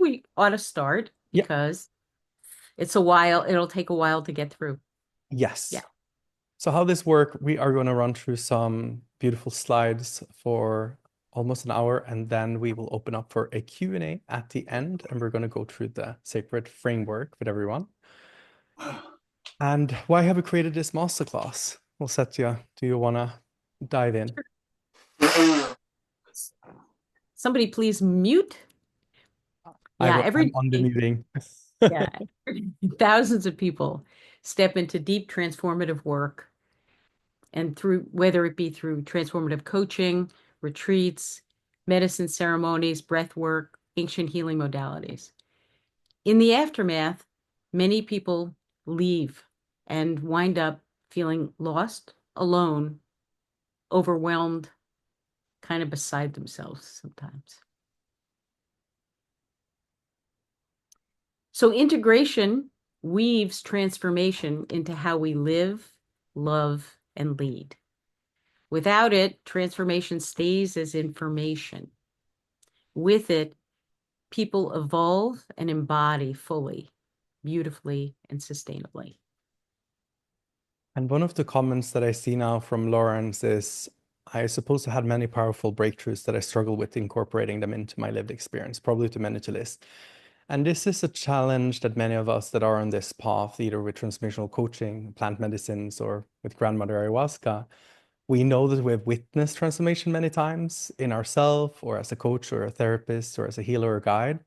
we ought to start Yeah. because it'll take a while to get through. Yeah. Yes. So how this work, we are going to run through some beautiful slides for almost an hour, and then we will open up for a Q&A at the end, and we're going to go through the sacred framework with everyone. And why have we created this masterclass? Well, Satya, do you want to dive in? Somebody please mute. Yeah, I'm every on the day, meeting. yeah, thousands of people step into deep transformative work and through whether it be through transformative coaching, retreats, medicine ceremonies, breath work, ancient healing modalities. In the aftermath, many people leave and wind up feeling lost, alone, overwhelmed, kind of beside themselves sometimes. So integration weaves transformation into how we live, love, and lead. Without it, transformation stays as information. With it, people evolve and embody fully, beautifully, and sustainably. And one of the comments that I see now from Lawrence is, I suppose I had many powerful breakthroughs that I struggle with incorporating them into my lived experience, probably too many to list. And this is a challenge that many of us that are on this path, either with transformational coaching, plant medicines, or with grandmother ayahuasca, we know that we have witnessed transformation many times in ourselves, or as a coach, or a therapist, or as a healer or guide,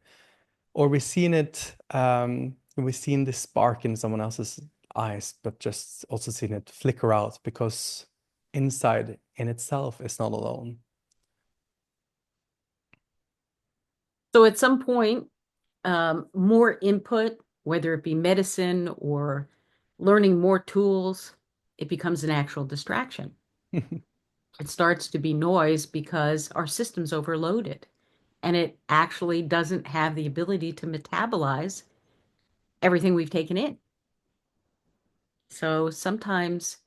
or we've seen this spark in someone else's eyes, but just also seen it flicker out because inside in itself is not alone. So at some point, more input, whether it be medicine or learning more tools, it becomes an actual distraction. It starts to be noise because our system's overloaded and it actually doesn't have the ability to metabolize everything we've taken in. So sometimes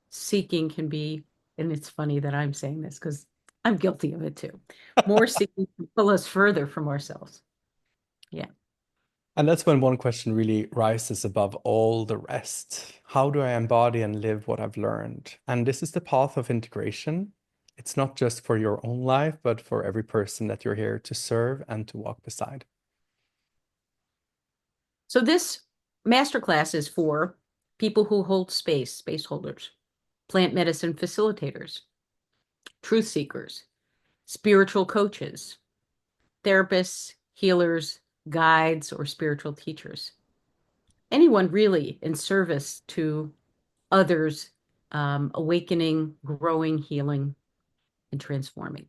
seeking can be, and it's funny that I'm saying this because I'm guilty of it too. More seeking can pull us further from ourselves. Yeah. And that's when one question really rises above all the rest. How do I embody and live what I've learned? And this is the path of integration. It's not just for your own life, but for every person that you're here to serve and to walk beside. So this masterclass is for people who hold space holders, plant medicine facilitators, truth seekers, spiritual coaches, therapists, healers, guides, or spiritual teachers. Anyone really in service to others, awakening, growing, healing, and transforming.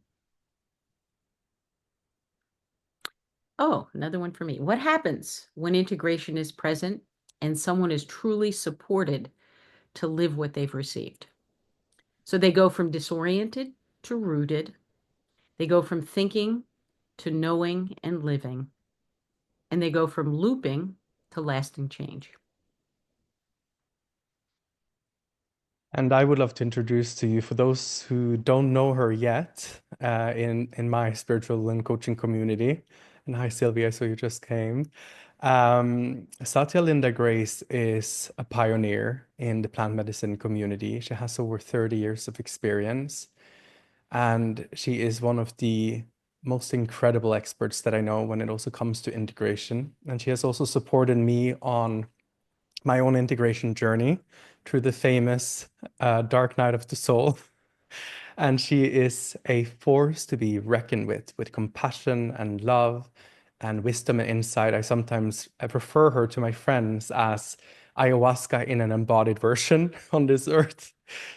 Oh, another one for me. What happens when integration is present and someone is truly supported to live what they've received? So they go from disoriented to rooted. They go from thinking to knowing and living. And they go from looping to lasting change. And I would love to introduce to you, for those who don't know her yet, in my spiritual and coaching community. And hi, Sylvia, so you just came. Satya Linda Grace is a pioneer in the plant medicine community. She has over 30 years of experience, and she is one of the most incredible experts that I know when it also comes to integration. And she has also supported me on my own integration journey through the famous Dark Night of the Soul. And she is a force to be reckoned with compassion and love and wisdom and insight. I prefer her to my friends as ayahuasca in an embodied version on this earth.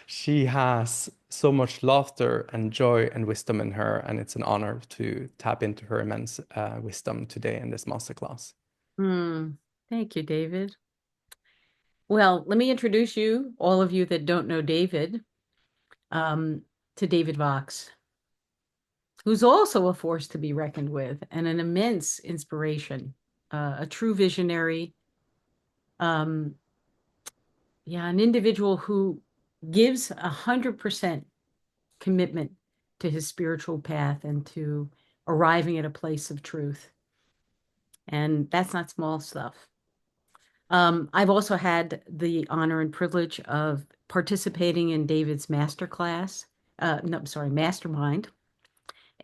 She has so much laughter and joy and wisdom in her, and it's an honor to tap into her immense wisdom today in this masterclass. Hmm. Thank you, David. Well, let me introduce you, all of you that don't know David, um, to David Vox, who's also a force to be reckoned with and an immense inspiration, a true visionary, um, yeah, an individual who gives 100% commitment to his spiritual path and to arriving at a place of truth. And that's not small stuff. I've also had the honor and privilege of participating in David's masterclass. No, I'm sorry, mastermind.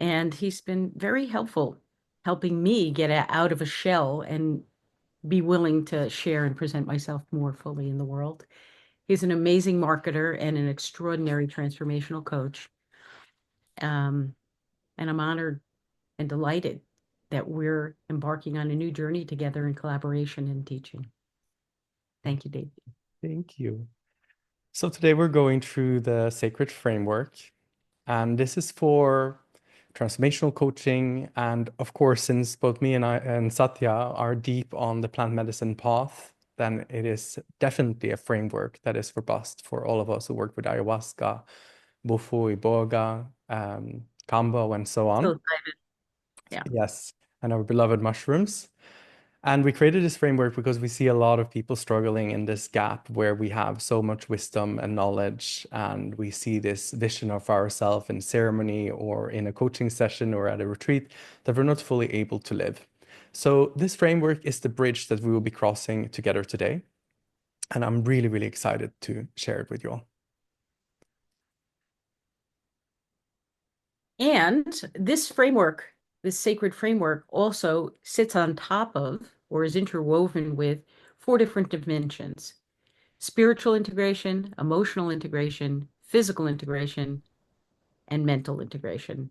And he's been very helpful, helping me get out of a shell and be willing to share and present myself more fully in the world. He's an amazing marketer and an extraordinary transformational coach. Um, and I'm honored and delighted that we're embarking on a new journey together in collaboration and teaching. Thank you, Dave. Thank you. So today we're going through the S.A.C.R.E.D framework, and this is for transformational coaching. And of course, since both me and I and Satya are deep on the plant medicine path, then it is definitely a framework that is robust for all of us who work with ayahuasca, Bufo, Iboga, Kambo, and so So on. excited. Yeah. Yes, and our beloved mushrooms. And we created this framework because we see a lot of people struggling in this gap where we have so much wisdom and knowledge, and we see this vision of ourselves in ceremony or in a coaching session or at a retreat that we're not fully able to live. So this framework is the bridge that we will be crossing together today. And I'm really, really excited to share it with you all. And this framework, this sacred framework, also sits on top of or is interwoven with four different dimensions: spiritual integration, emotional integration, physical integration, and mental integration.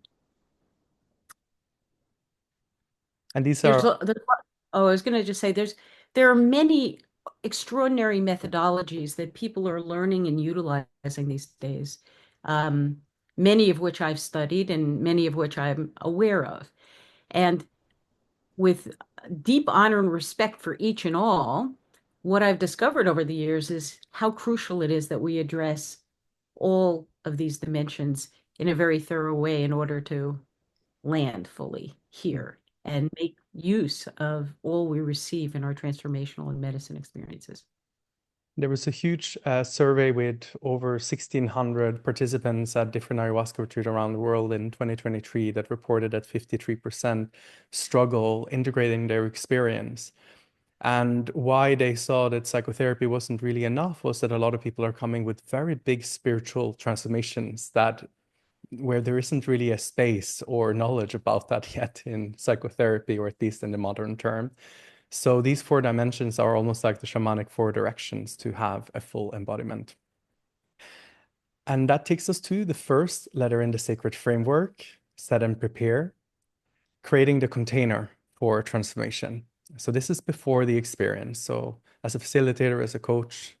And these There's are, a, the, oh, I was going to just say there are many extraordinary methodologies that people are learning and utilizing these days. Um, Many of which I've studied and many of which I'm aware of. And with deep honor and respect for each and all, what I've discovered over the years is how crucial it is that we address all of these dimensions in a very thorough way in order to land fully here and make use of all we receive in our transformational and medicine experiences. there was a huge survey with over 1,600 participants at different ayahuasca retreats around the world in 2023 that reported that 53% struggle integrating their experience. And why they saw that psychotherapy wasn't really enough was that a lot of people are coming with very big spiritual transformations that where there isn't really a space or knowledge about that yet in psychotherapy, or at least in the modern term. So these four dimensions are almost like the shamanic four directions to have a full embodiment. And that takes us to the first letter in the S.A.C.R.E.D framework: set and prepare, creating the container for transformation. So this is before the experience. So as a facilitator, as a coach,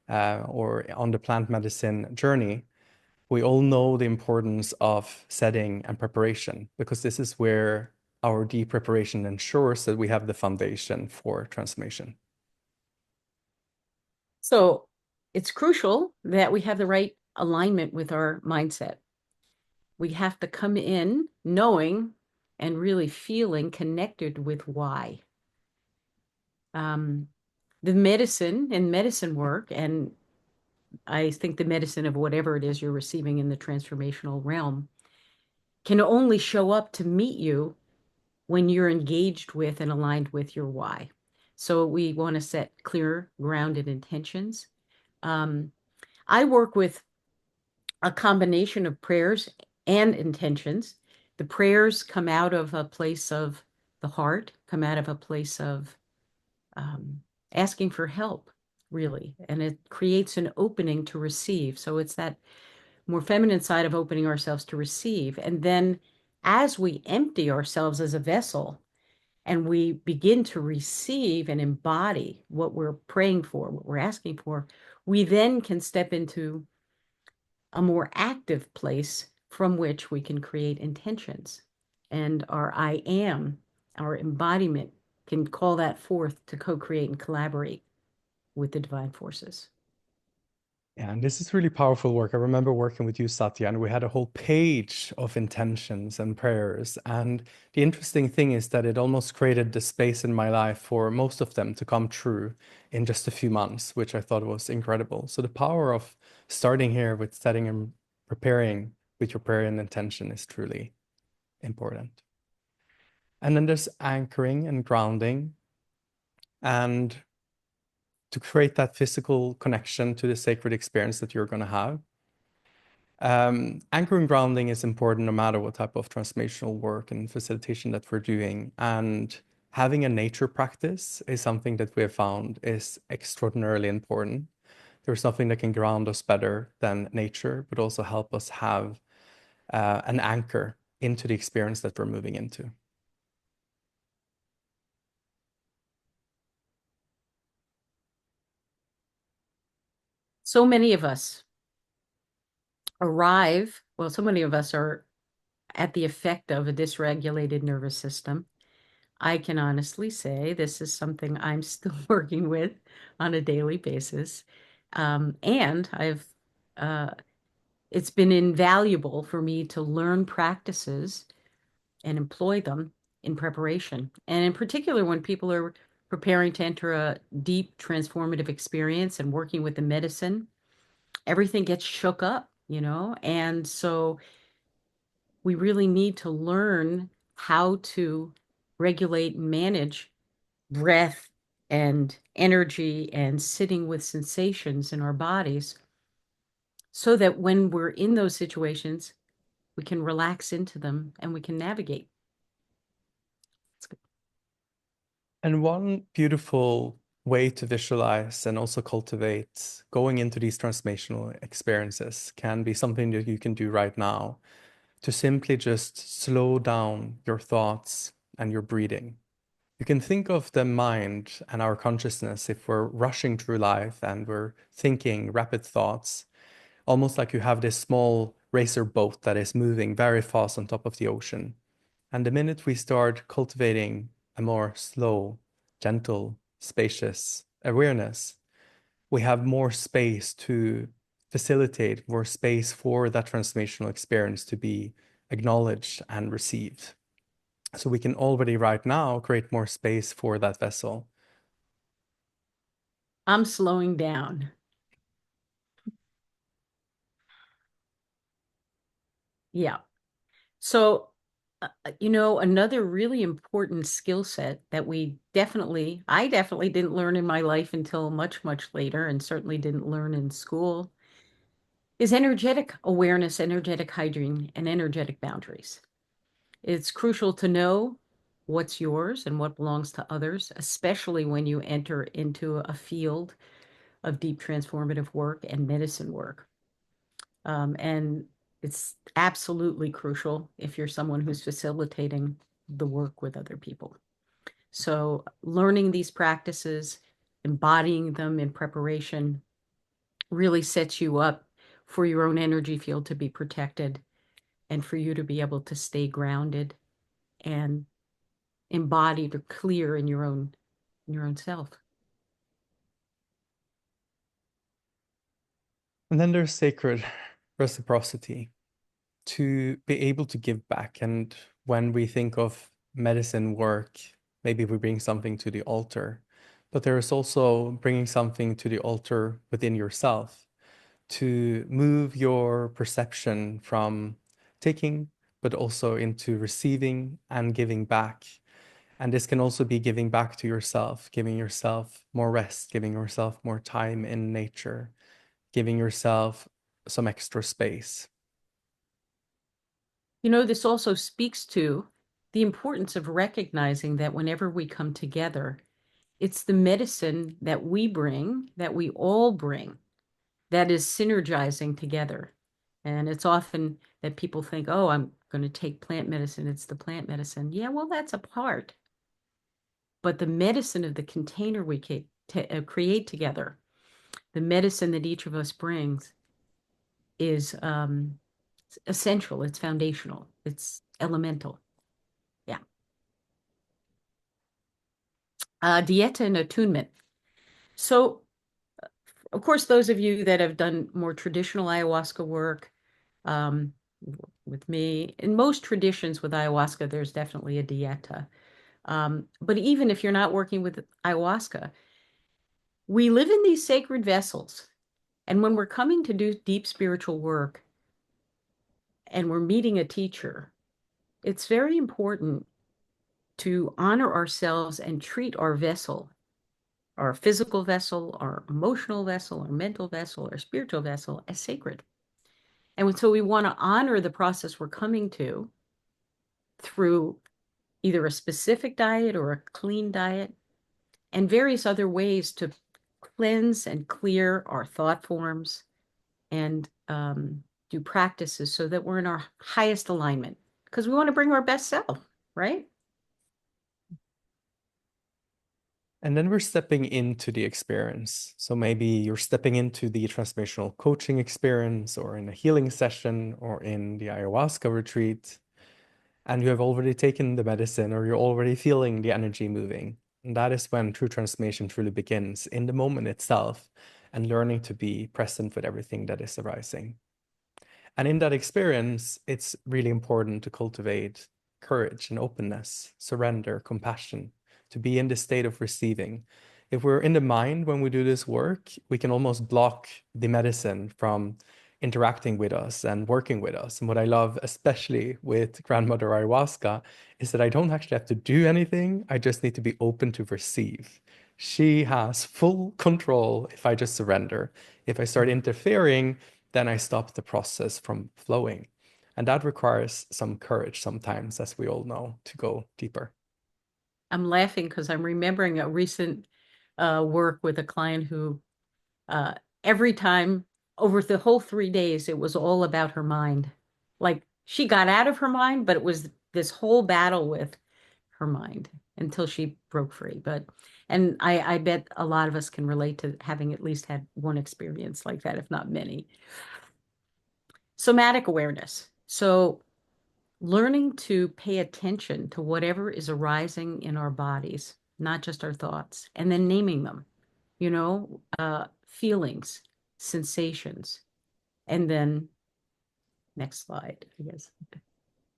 or on the plant medicine journey, we all know the importance of setting and preparation, because this is where our deep preparation ensures that we have the foundation for transformation. So it's crucial that we have the right alignment with our mindset. We have to come in knowing and really feeling connected with why. Um, the medicine and medicine work, and I think the medicine of whatever it is you're receiving in the transformational realm, can only show up to meet you when you're engaged with and aligned with your why. So we want to set clear, grounded intentions. Um, I work with a combination of prayers and intentions. The prayers come out of a place of the heart, come out of a place of um, asking for help, really. And it creates an opening to receive. So it's that more feminine side of opening ourselves to receive. And then as we empty ourselves as a vessel and we begin to receive and embody what we're praying for, what we're asking for, we then can step into a more active place from which we can create intentions. And our I am, our embodiment, can call that forth to co-create and collaborate with the divine forces. Yeah, and this is really powerful work. I remember working with you, Satya, and we had a whole page of intentions and prayers. And the interesting thing is that it almost created the space in my life for most of them to come true in just a few months, which I thought was incredible. So the power of starting here with setting and preparing with your prayer and intention is truly important. And then there's anchoring and grounding, and to create that physical connection to the sacred experience that you're going to have. Anchoring grounding is important no matter what type of transformational work and facilitation that we're doing. And having a nature practice is something that we have found is extraordinarily important. There's nothing that can ground us better than nature, but also help us have an anchor into the experience that we're moving into. So many of us arrive, well, so many of us are at the effect of a dysregulated nervous system. I can honestly say this is something I'm still working with on a daily basis. And uh, it's been invaluable for me to learn practices and employ them in preparation. And in particular, when people are preparing to enter a deep transformative experience and working with the medicine, everything gets shook up, you know? And so we really need to learn how to regulate and manage breath and energy and sitting with sensations in our bodies so that when we're in those situations, we can relax into them and we can navigate. And one beautiful way to visualize and also cultivate going into these transformational experiences can be something that you can do right now to simply just slow down your thoughts and your breathing. You can think of the mind and our consciousness if we're rushing through life and we're thinking rapid thoughts, almost like you have this small racer boat that is moving very fast on top of the ocean. And the minute we start cultivating a more slow, gentle, spacious awareness, we have more space to facilitate, more space for that transformational experience to be acknowledged and received. So we can already right now create more space for that vessel. I'm slowing down. Yeah. So, another really important skill set that I definitely didn't learn in my life until much, much later, and certainly didn't learn in school, is energetic awareness, energetic hygiene, and energetic boundaries. It's crucial to know what's yours and what belongs to others, especially when you enter into a field of deep transformative work and medicine work. And it's absolutely crucial if you're someone who's facilitating the work with other people. So, learning these practices, embodying them in preparation really sets you up for your own energy field to be protected and for you to be able to stay grounded and embodied or clear in your own self. And then there's sacred reciprocity, to be able to give back. And when we think of medicine work, maybe we bring something to the altar, but there is also bringing something to the altar within yourself to move your perception from taking, but also into receiving and giving back. And this can also be giving back to yourself, giving yourself more rest, giving yourself more time in nature, giving yourself some extra space. This also speaks to the importance of recognizing that whenever we come together, it's the medicine that we bring, that we all bring, that is synergizing together. And it's often that people think, oh, I'm going to take plant medicine. It's the plant medicine. Yeah, well, that's a part. But the medicine of the container we create together, the medicine that each of us brings, is essential. It's foundational. It's elemental. Yeah. Dieta and attunement. So, of course, those of you that have done more traditional ayahuasca work um, with me, in most traditions with ayahuasca, there's definitely a dieta. But even if you're not working with ayahuasca, we live in these sacred vessels. And when we're coming to do deep spiritual work and we're meeting a teacher, it's very important to honor ourselves and treat our vessel, our physical vessel, our emotional vessel, our mental vessel, our spiritual vessel as sacred. And so we want to honor the process we're coming to through either a specific diet or a clean diet and various other ways to cleanse and clear our thought forms and do practices so that we're in our highest alignment because we want to bring our best self, right? And then we're stepping into the experience. So maybe you're stepping into the transformational coaching experience or in a healing session or in the ayahuasca retreat. And you have already taken the medicine or you're already feeling the energy moving. And that is when true transformation truly begins in the moment itself and learning to be present with everything that is arising. And in that experience, it's really important to cultivate courage and openness, surrender, compassion, to be in the state of receiving. If we're in the mind when we do this work, we can almost block the medicine from interacting with us and working with us. And what I love, especially with grandmother ayahuasca, is that I don't actually have to do anything. I just need to be open to receive. She has full control if I just surrender. If I start interfering, then I stop the process from flowing. And that requires some courage sometimes, as we all know, to go deeper. I'm laughing because I'm remembering a recent work with a client who uh, every time over the whole 3 days, it was all about her mind. Like she got out of her mind, but it was this whole battle with her mind until she broke free. And I bet a lot of us can relate to having at least had one experience like that, if not many. Somatic awareness. So learning to pay attention to whatever is arising in our bodies, not just our thoughts, and then naming them, feelings, sensations, and then next slide, I guess,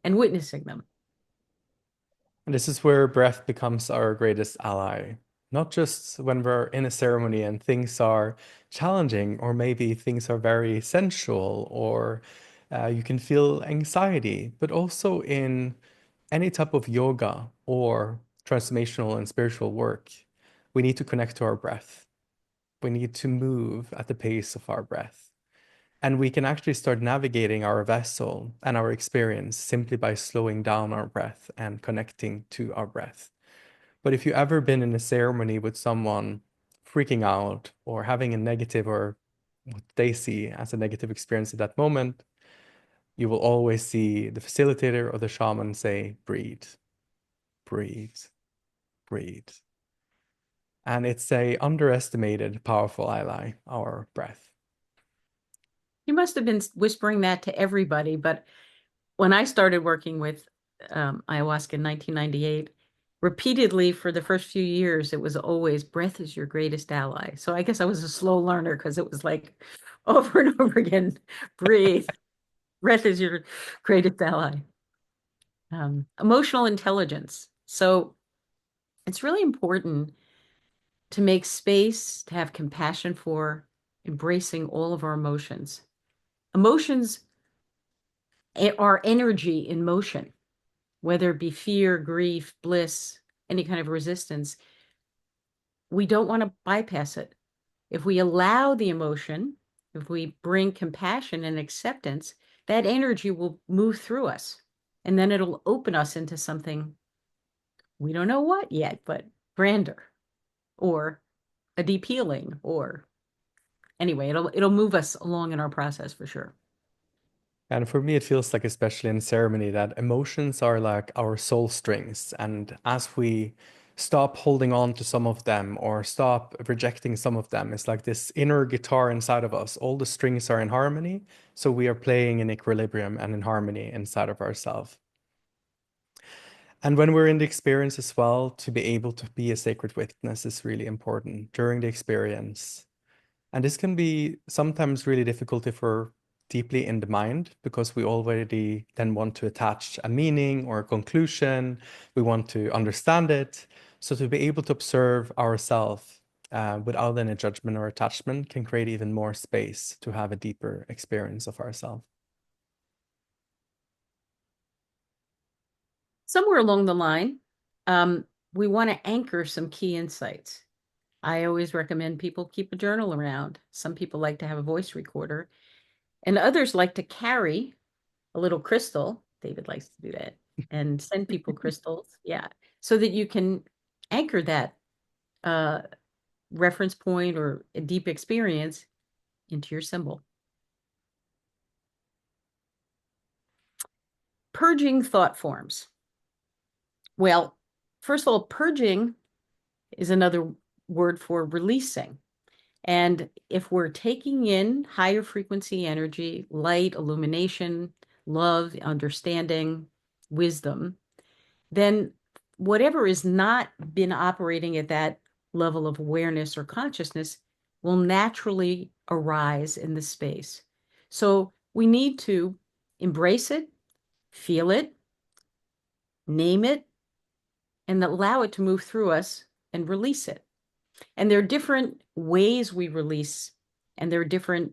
and witnessing them. And this is where breath becomes our greatest ally. Not just when we're in a ceremony and things are challenging, or maybe things are very sensual, or you can feel anxiety, but also in any type of yoga or transformational and spiritual work, we need to connect to our breath. We need to move at the pace of our breath. And we can actually start navigating our vessel and our experience simply by slowing down our breath and connecting to our breath. But if you've ever been in a ceremony with someone freaking out or having a negative or what they see as a negative experience at that moment, you will always see the facilitator or the shaman say, breathe, breathe, breathe. And it's a underestimated powerful ally, our breath. You must have been whispering that to everybody, but when I started working with ayahuasca in 1998, repeatedly for the first few years, it was always breath is your greatest ally. So I guess I was a slow learner because it was like over and over again, breathe, breath is your greatest ally. Emotional intelligence. So it's really important to make space, to have compassion for embracing all of our emotions. Emotions are energy in motion, whether it be fear, grief, bliss, any kind of resistance. We don't want to bypass it. If we allow the emotion, if we bring compassion and acceptance, that energy will move through us. And then it'll open us into something we don't know what yet, but grander or a deep healing or anyway, it'll move us along in our process for sure. And for me, it feels like, especially in ceremony, that emotions are like our soul strings. And as we stop holding on to some of them or stop rejecting some of them, it's like this inner guitar inside of us. All the strings are in harmony. So we are playing in equilibrium and in harmony inside of ourselves. And when we're in the experience as well, to be able to be a sacred witness is really important during the experience. And this can be sometimes really difficult if we're deeply in the mind because we already then want to attach a meaning or a conclusion. We want to understand it. So to be able to observe ourselves without any judgment or attachment can create even more space to have a deeper experience of ourselves. Somewhere along the line, we want to anchor some key insights. I always recommend people keep a journal around. Some people like to have a voice recorder, and others like to carry a little crystal. David likes to do that and send people crystals. Yeah. So that you can anchor that uh, reference point or a deep experience into your symbol. Purging thought forms. Well, first of all, purging is another word for releasing. And if we're taking in higher frequency energy, light, illumination, love, understanding, wisdom, then whatever has not been operating at that level of awareness or consciousness will naturally arise in the space. So we need to embrace it, feel it, name it, and allow it to move through us and release it. And there are different ways we release, and there are different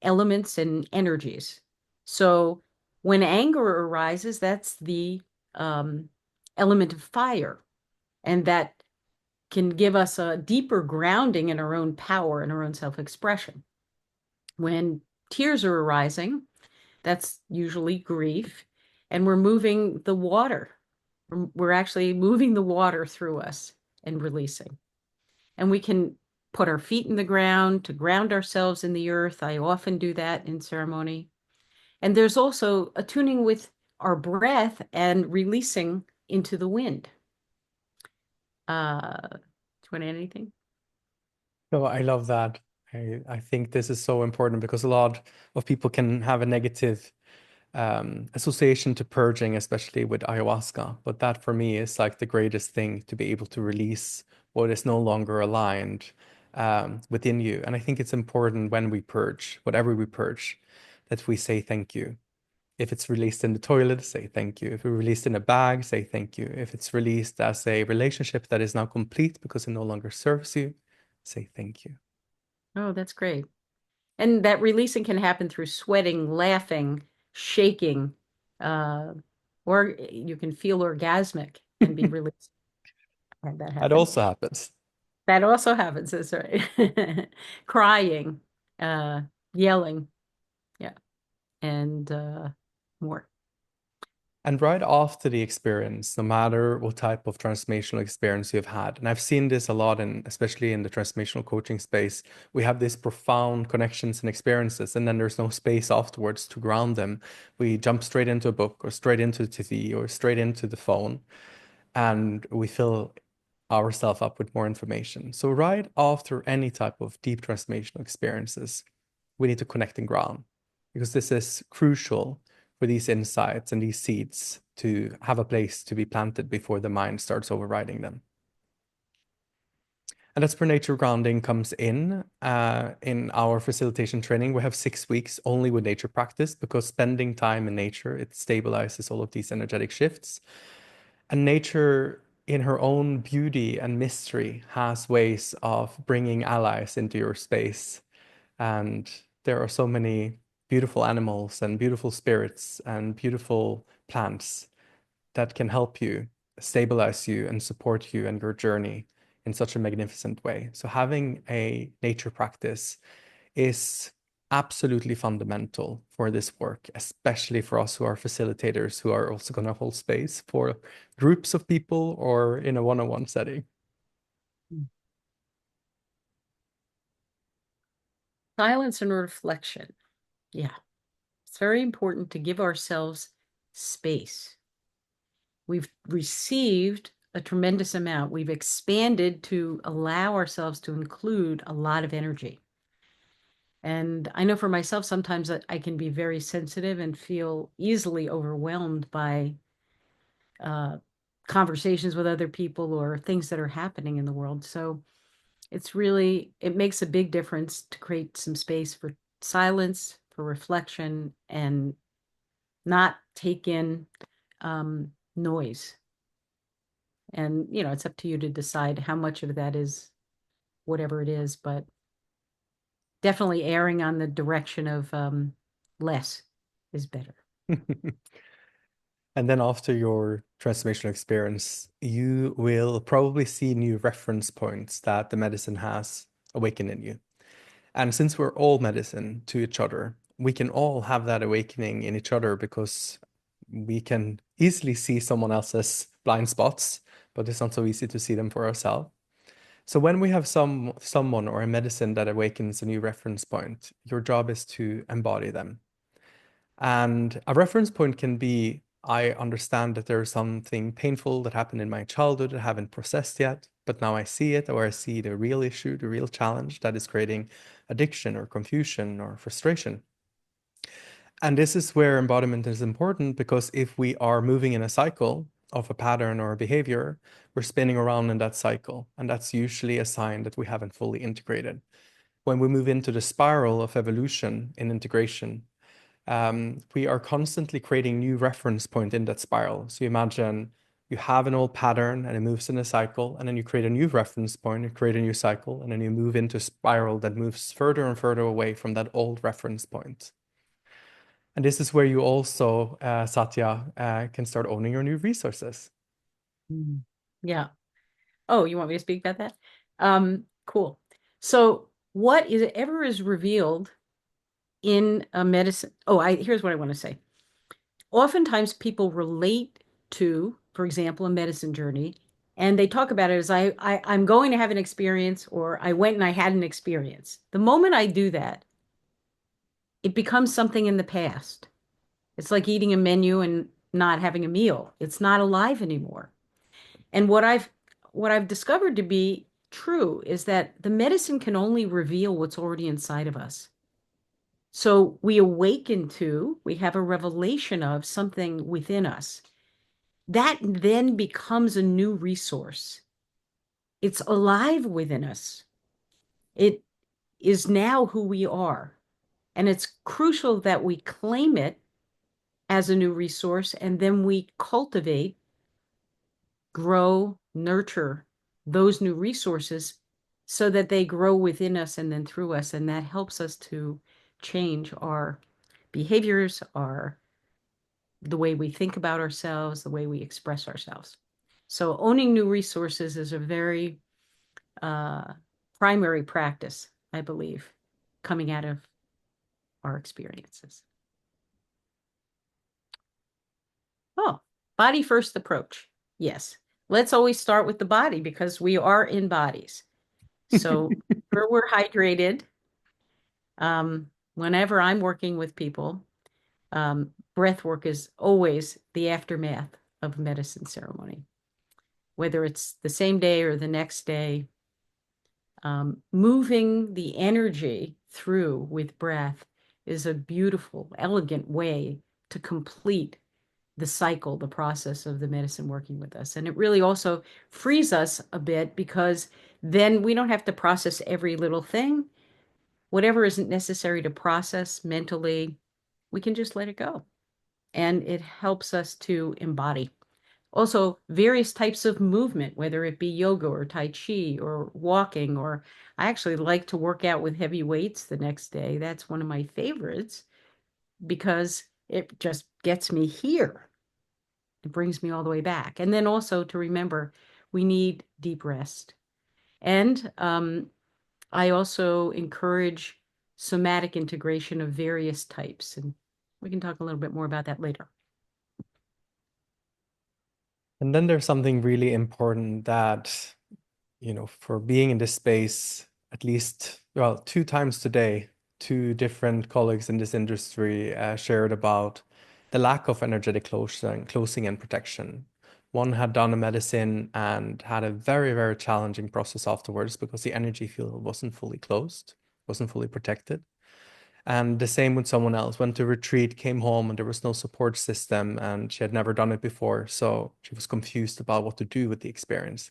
elements and energies. So when anger arises, that's the um, element of fire, and that can give us a deeper grounding in our own power and our own self-expression. When tears are arising, that's usually grief, and we're moving the water. We're actually moving the water through us and releasing. And we can put our feet in the ground to ground ourselves in the earth. I often do that in ceremony. And there's also attuning with our breath and releasing into the wind. Do you want anything? No, I love that. I think this is so important because a lot of people can have a negative association to purging, especially with ayahuasca. But that for me is like the greatest thing to be able to release what is no longer aligned within you. And I think it's important when we purge, whatever we purge, that we say thank you. If it's released in the toilet, say thank you. If it's released in a bag, say thank you. If it's released as a relationship that is now complete because it no longer serves you, say thank you. Oh, that's great. And that releasing can happen through sweating, laughing, shaking, uh, or you can feel orgasmic and be released. Had that That happen. also happens. That also happens, that's right. Crying, uh, yelling, yeah, and more. And right after the experience, no matter what type of transformational experience you've had, and I've seen this a lot in, especially in the transformational coaching space, we have these profound connections and experiences, and then there's no space afterwards to ground them. We jump straight into a book or straight into the TV or straight into the phone, and we fill ourselves up with more information. So right after any type of deep transformational experiences, we need to connect and ground because this is crucial for these insights and these seeds to have a place to be planted before the mind starts overriding them. And that's where nature grounding comes in. In our facilitation training, we have 6 weeks only with nature practice because spending time in nature, it stabilizes all of these energetic shifts. And nature, in her own beauty and mystery, has ways of bringing allies into your space. And there are so many beautiful animals and beautiful spirits and beautiful plants that can help you, stabilize you, and support you and your journey in such a magnificent way. So, having a nature practice is absolutely fundamental for this work, especially for us who are facilitators who are also going to hold space for groups of people or in a one-on-one setting. Silence and reflection. Yeah, it's very important to give ourselves space. We've received a tremendous amount. We've expanded to allow ourselves to include a lot of energy. And I know for myself, sometimes I can be very sensitive and feel easily overwhelmed by uh, conversations with other people or things that are happening in the world. So it makes a big difference to create some space for silence, for reflection, and not take in noise. And, it's up to you to decide how much of that is whatever it is, but definitely erring on the direction of less is better. And then after your transformational experience, you will probably see new reference points that the medicine has awakened in you. And since we're all medicine to each other, we can all have that awakening in each other because we can easily see someone else's blind spots, but it's not so easy to see them for ourselves. So when we have someone or a medicine that awakens a new reference point, your job is to embody them. And a reference point can be, I understand that there's something painful that happened in my childhood that I haven't processed yet, but now I see it, or I see the real issue, the real challenge that is creating addiction or confusion or frustration. And this is where embodiment is important because if we are moving in a cycle of a pattern or a behavior, we're spinning around in that cycle. And that's usually a sign that we haven't fully integrated. When we move into the spiral of evolution in integration, we are constantly creating new reference point in that spiral. So you imagine you have an old pattern and it moves in a cycle, and then you create a new reference point, you create a new cycle, and then you move into a spiral that moves further and further away from that old reference point. And this is where you also, Satya, can start owning your new resources. Mm. Yeah. Oh, you want me to speak about that? Cool. So whatever is revealed in a medicine. Oh, here's what I want to say. Oftentimes people relate to, for example, a medicine journey, and they talk about it as I'm going to have an experience, or I went and I had an experience. The moment I do that, it becomes something in the past. It's like eating a menu and not having a meal. It's not alive anymore. And what I've discovered to be true is that the medicine can only reveal what's already inside of us. So we have a revelation of something within us. That then becomes a new resource. It's alive within us. It is now who we are. And it's crucial that we claim it as a new resource and then we cultivate, grow, nurture those new resources so that they grow within us and then through us. And that helps us to change our behaviors, the way we think about ourselves, the way we express ourselves. So owning new resources is a very uh, primary practice, I believe, coming out of our experiences. Oh, body first approach. Yes. Let's always start with the body because we are in bodies. So we're hydrated. Whenever I'm working with people, breath work is always the aftermath of a medicine ceremony, whether it's the same day or the next day. Moving the energy through with breath is a beautiful, elegant way to complete the cycle, the process of the medicine working with us. And it really also frees us a bit because then we don't have to process every little thing. Whatever isn't necessary to process mentally, we can just let it go. And it helps us to embody. Also, various types of movement, whether it be yoga or Tai Chi or walking, or I actually like to work out with heavy weights the next day. That's one of my favorites because it just gets me here. It brings me all the way back. And then also to remember, we need deep rest. And I also encourage somatic integration of various types. And we can talk a little bit more about that later. And then there's something really important that, for being in this space, at least, well, 2 times today, two different colleagues in this industry shared about the lack of energetic closing and protection. One had done a medicine and had a very, very challenging process afterwards because the energy field wasn't fully closed, wasn't fully protected. And the same with someone else, went to retreat, came home, and there was no support system, and she had never done it before. So she was confused about what to do with the experience.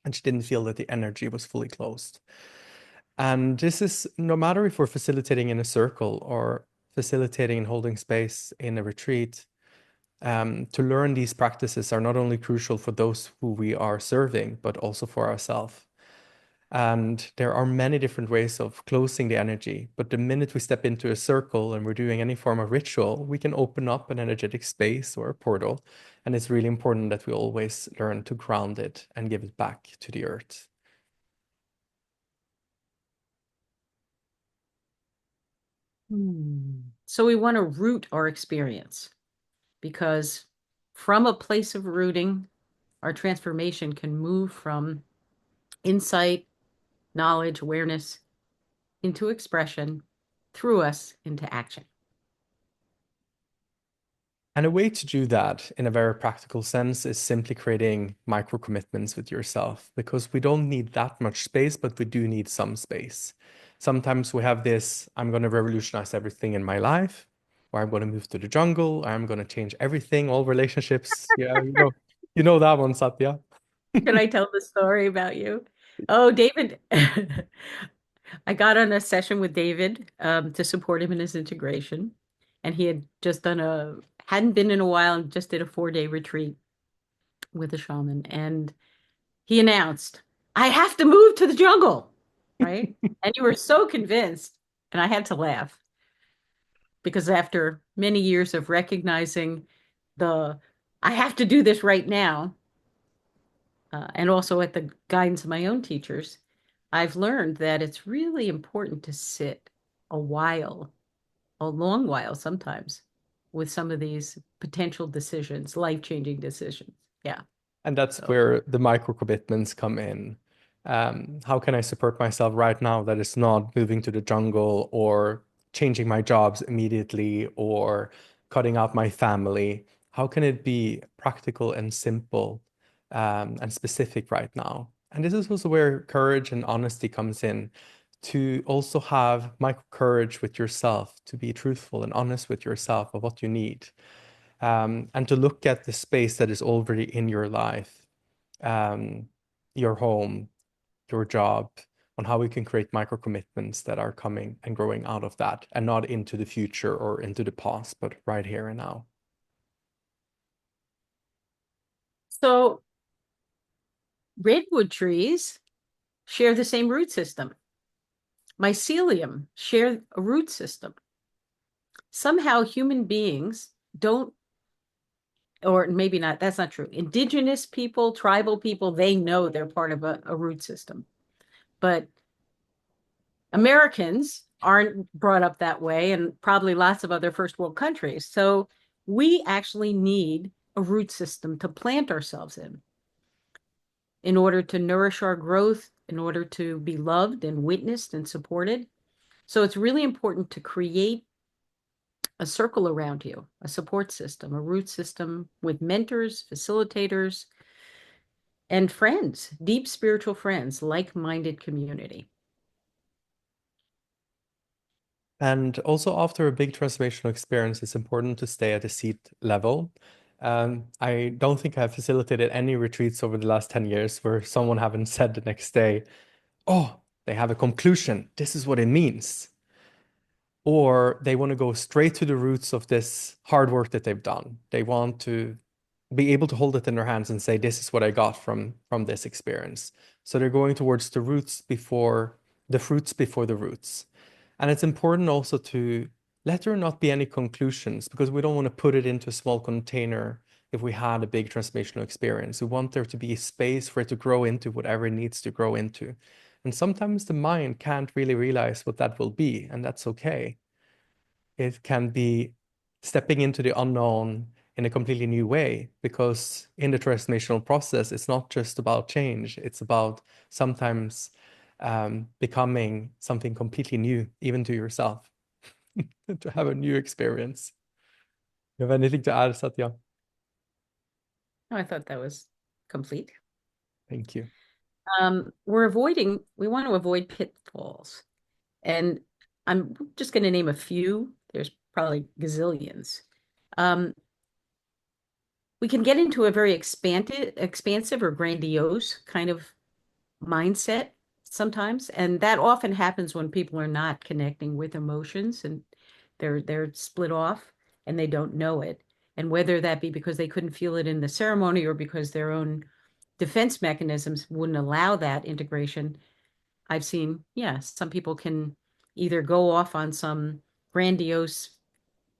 And she didn't feel that the energy was fully closed. And this is no matter if we're facilitating in a circle or facilitating and holding space in a retreat, to learn these practices are not only crucial for those who we are serving, but also for ourselves. And there are many different ways of closing the energy. But the minute we step into a circle and we're doing any form of ritual, we can open up an energetic space or a portal. And it's really important that we always learn to ground it and give it back to the earth. So we want to root our experience because from a place of rooting, our transformation can move from insight, knowledge, awareness into expression, through us into action. And a way to do that in a very practical sense is simply creating micro commitments with yourself because we don't need that much space, but we do need some space. Sometimes we have this, I'm going to revolutionize everything in my life, or I'm going to move to the jungle, or I'm going to change everything, all relationships. Yeah, you know that one, Satya. Can I tell the story about you? Oh, David. I got on a session with David to support him in his integration. And he had just hadn't been in a while and just did a 4-day retreat with a shaman. And he announced, I have to move to the jungle. Right. And you were so convinced. And I had to laugh because after many years of recognizing the, I have to do this right now, and also at the guidance of my own teachers, I've learned that it's really important to sit a while, a long while sometimes, with some of these potential decisions, life-changing decisions. Yeah. And that's So where the micro commitments come in. How can I support myself right now that is not moving to the jungle or changing my jobs immediately or cutting out my family? How can it be practical and simple and specific right now? And this is also where courage and honesty comes in to also have micro courage with yourself, to be truthful and honest with yourself of what you need and to look at the space that is already in your life, um, your home, your job, on how we can create micro commitments that are coming and growing out of that and not into the future or into the past, but right here and now. so redwood trees share the same root system. Mycelium share a root system. Somehow human beings don't, or maybe not, that's not true. Indigenous people, tribal people, they know they're part of a root system. But Americans aren't brought up that way, and probably lots of other first world countries. So we actually need a root system to plant ourselves in order to nourish our growth, in order to be loved and witnessed and supported. So it's really important to create a circle around you, a support system, a root system with mentors, facilitators, and friends, deep spiritual friends, like-minded community. And also, after a big transformational experience, it's important to stay at a seat level. I don't think I've facilitated any retreats over the last 10 years where someone haven't said the next day, oh, they have a conclusion. This is what it means. Or they want to go straight to the roots of this hard work that they've done. They want to be able to hold it in their hands and say, this is what I got from this experience. So they're going towards the roots before the fruits before the roots. And it's important also to let there not be any conclusions because we don't want to put it into a small container if we had a big transformational experience. We want there to be space for it to grow into whatever it needs to grow into. And sometimes the mind can't really realize what that will be, and that's okay. It can be stepping into the unknown in a completely new way because in the transformational process, it's not just about change, it's about sometimes becoming something completely new, even to yourself, to have a new experience. You have anything to add, Satya? Oh, I thought that was complete. Thank you. We want to avoid pitfalls. And I'm just going to name a few. There's probably gazillions. Um, we can get into a very expansive or grandiose kind of mindset sometimes, and that often happens when people are not connecting with emotions and they're split off and they don't know it. And whether that be because they couldn't feel it in the ceremony or because their own defense mechanisms wouldn't allow that integration, I've seen, yeah, some people can either go off on some grandiose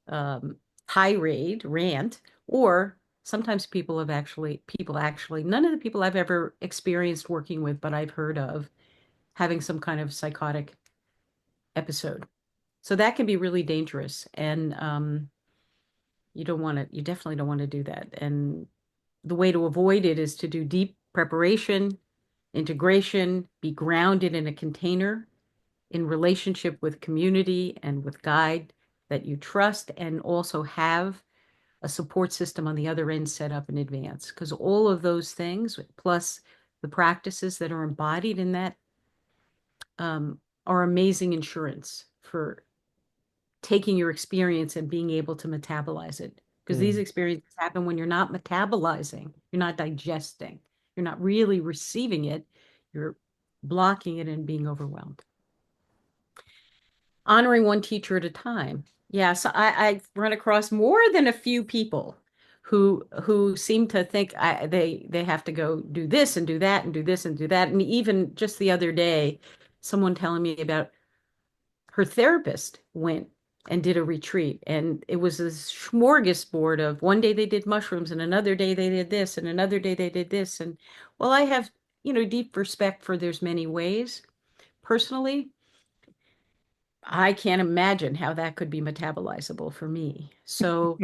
um, tirade, rant, or sometimes people actually, none of the people I've ever experienced working with, but I've heard of having some kind of psychotic episode. So that can be really dangerous. And you definitely don't want to do that. And the way to avoid it is to do deep preparation, integration, be grounded in a container, in relationship with community and with guide that you trust, and also have a support system on the other end set up in advance. Because all of those things, plus the practices that are embodied in that, are amazing insurance for taking your experience and being able to metabolize it. Because these Mm. experiences happen when you're not metabolizing, you're not digesting, you're not really receiving it, you're blocking it and being overwhelmed. Honoring one teacher at a time. Yeah, so I've run across more than a few people who seem to think they have to go do this and do that and do this and do that. And even just the other day, someone telling me about her therapist went and did a retreat, and it was a smorgasbord of one day they did mushrooms and another day they did this and another day they did this. And well, I have, deep respect for there's many ways. Personally, I can't imagine how that could be metabolizable for me. So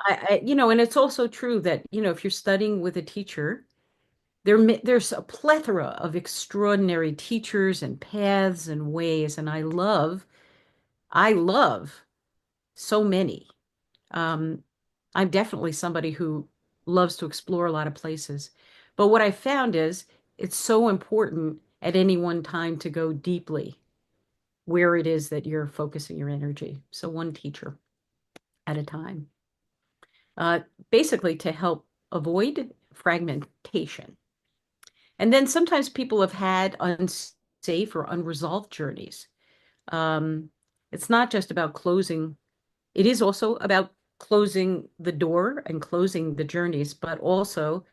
and it's also true that, if you're studying with a teacher, there's a plethora of extraordinary teachers and paths and ways, and I love so many. Um, I'm definitely somebody who loves to explore a lot of places. But what I found is it's so important at any one time to go deeply where it is that you're focusing your energy. So one teacher at a time, uh, basically to help avoid fragmentation. And then sometimes people have had unsafe or unresolved journeys. Um, it's not just about closing, it is also about closing the door and closing the journeys, but also,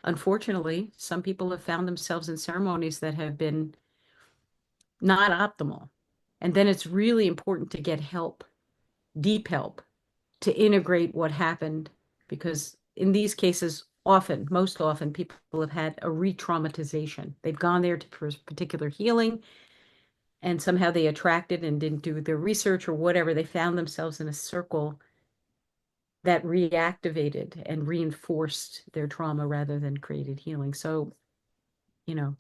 unfortunately, some people have found themselves in ceremonies that have been not optimal. And then it's really important to get help, deep help, to integrate what happened, because in these cases, most often, people have had a re-traumatization. They've gone there for particular healing, and somehow they attracted and didn't do their research or whatever. They found themselves in a circle that reactivated and reinforced their trauma rather than created healing. So,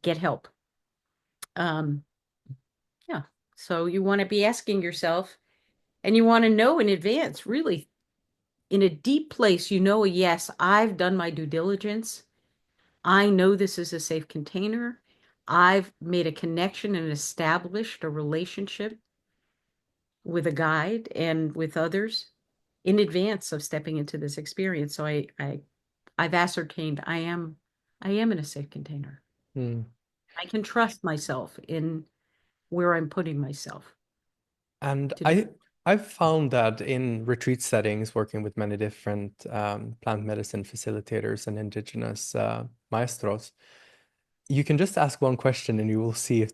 get help. Um, yeah. So you want to be asking yourself, and you want to know in advance, really, in a deep place, yes, I've done my due diligence. I know this is a safe container. I've made a connection and established a relationship with a guide and with others in advance of stepping into this experience. So I've ascertained I am in a safe container. Mm. I can trust myself in where I'm putting myself And to do. I've found that in retreat settings, working with many different plant medicine facilitators and indigenous maestros, you can just ask one question and you will see if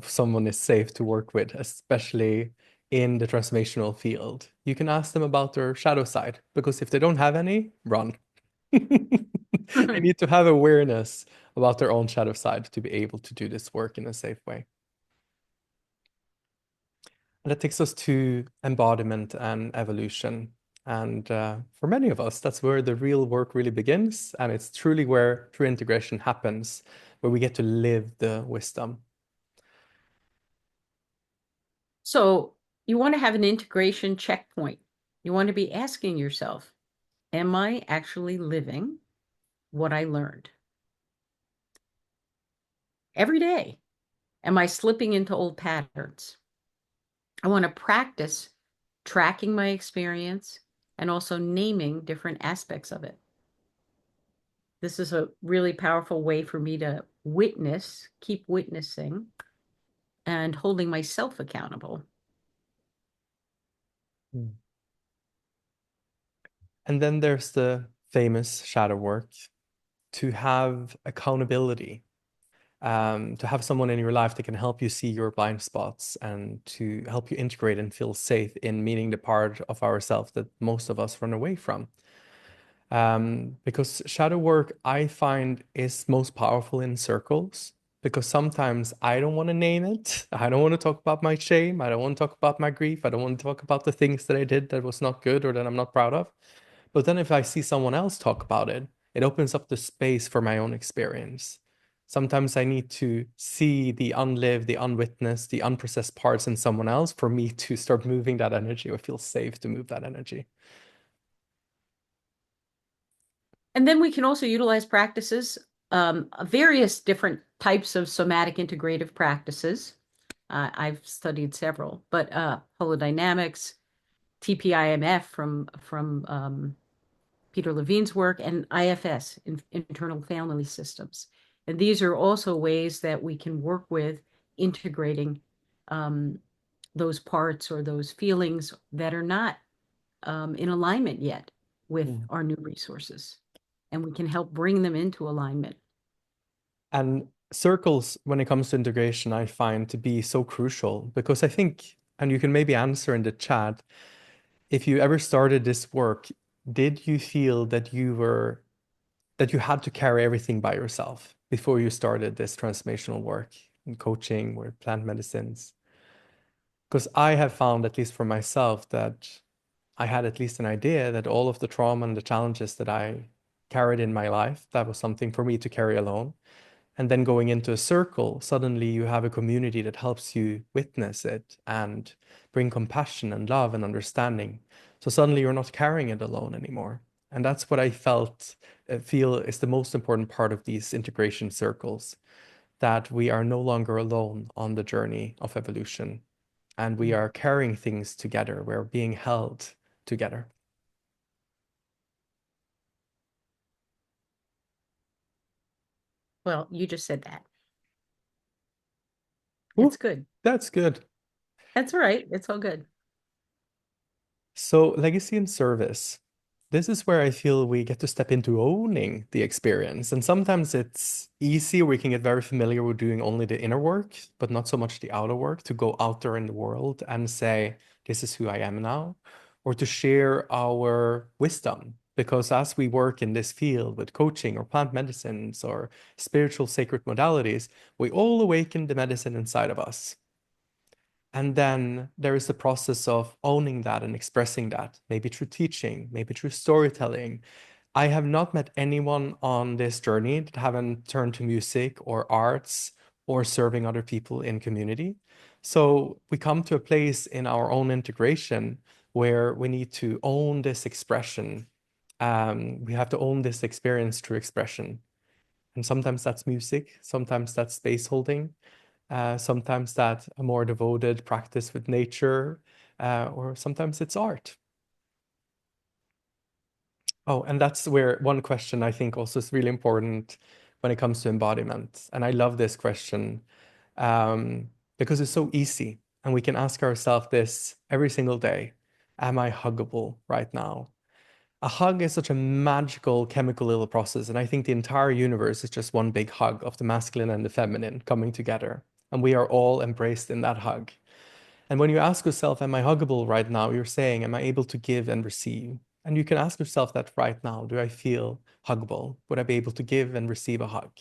someone is safe to work with, especially in the transformational field. You can ask them about their shadow side, because if they don't have any, run. They need to have awareness about their own shadow side to be able to do this work in a safe way. And that takes us to embodiment and evolution. And for many of us, that's where the real work really begins. And it's truly where true integration happens, where we get to live the wisdom. So you want to have an integration checkpoint. You want to be asking yourself, am I actually living what I learned every day? Am I slipping into old patterns? I want to practice tracking my experience and also naming different aspects of it. This is a really powerful way for me to witness, keep witnessing, and holding myself accountable. Mm. And then there's the famous shadow work, to have accountability. to have someone in your life that can help you see your blind spots and to help you integrate and feel safe in meeting the part of ourselves that most of us run away from. Because shadow work, I find, is most powerful in circles. Because sometimes I don't want to name it. I don't want to talk about my shame. I don't want to talk about my grief. I don't want to talk about the things that I did that was not good or that I'm not proud of. But then if I see someone else talk about it, it opens up the space for my own experience. Sometimes I need to see the unlived, the unwitnessed, the unprocessed parts in someone else for me to start moving that energy or feel safe to move that energy. And then we can also utilize practices, various different types of somatic integrative practices. I've studied several, but holodynamics, TPIMF from Peter Levine's work, and IFS, internal family systems. And these are also ways that we can work with integrating um, those parts or those feelings that are not in alignment yet with Mm. our new resources. And we can help bring them into alignment. And circles, when it comes to integration, I find to be so crucial because I think, and you can maybe answer in the chat, if you ever started this work, did you feel that you had to carry everything by yourself before you started this transformational work in coaching or plant medicines? Because I have found, at least for myself, that I had at least an idea that all of the trauma and the challenges that I carried in my life, that was something for me to carry alone. And then going into a circle, suddenly you have a community that helps you witness it and bring compassion and love and understanding. So suddenly you're not carrying it alone anymore. And that's what I feel is the most important part of these integration circles, that we are no longer alone on the journey of evolution and we are carrying things together. We're being held together. Well, you just said that. Ooh, It's good. that's good. That's all right. It's all good. So, legacy and service. This is where I feel we get to step into owning the experience. And sometimes it's easy, we can get very familiar with doing only the inner work, but not so much the outer work, to go out there in the world and say, this is who I am now, or to share our wisdom. Because as we work in this field with coaching or plant medicines or spiritual sacred modalities, we all awaken the medicine inside of us. And then there is the process of owning that and expressing that, maybe through teaching, maybe through storytelling. I have not met anyone on this journey that haven't turned to music or arts or serving other people in community. So we come to a place in our own integration where we need to own this expression. We have to own this experience through expression. And sometimes that's music, sometimes that's space holding, sometimes that a more devoted practice with nature, or sometimes it's art. Oh, and that's where one question I think also is really important when it comes to embodiment. And I love this question because it's so easy. And we can ask ourselves this every single day. Am I huggable right now? A hug is such a magical chemical little process. And I think the entire universe is just one big hug of the masculine and the feminine coming together. And we are all embraced in that hug. And when you ask yourself, am I huggable right now? You're saying, am I able to give and receive? And you can ask yourself that right now. Do I feel huggable? Would I be able to give and receive a hug?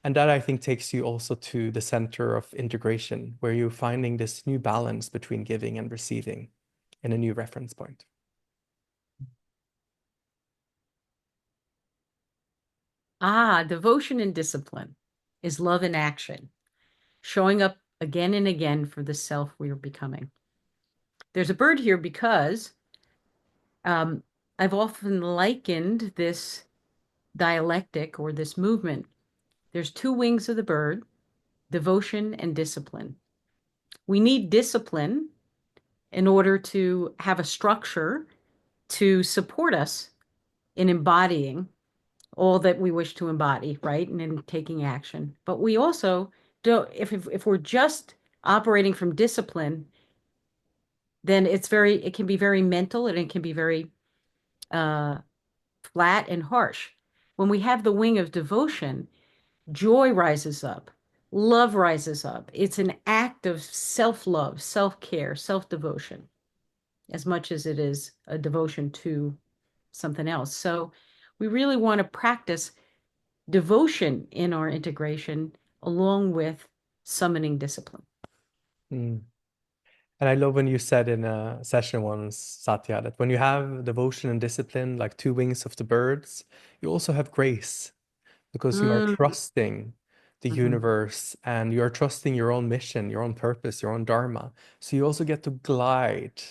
And that I think takes you also to the center of integration, where you're finding this new balance between giving and receiving in a new reference point. Devotion and discipline is love in action, showing up again and again for the self we are becoming. There's a bird here because um, I've often likened this dialectic or this movement. There's two wings of the bird, devotion and discipline. We need discipline in order to have a structure to support us in embodying all that we wish to embody, right? And in taking action. But we also don't, if we're just operating from discipline, then it can be very mental and it can be very uh, flat and harsh. When we have the wing of devotion, joy rises up, love rises up. It's an act of self-love, self-care, self-devotion, as much as it is a devotion to something else. So we really want to practice devotion in our integration along with summoning discipline. Mm. And I love when you said in a session once, Satya, that when you have devotion and discipline, like two wings of the birds, you also have grace because you are Mm, trusting the mhm. universe and you are trusting your own mission, your own purpose, your own dharma. So you also get to glide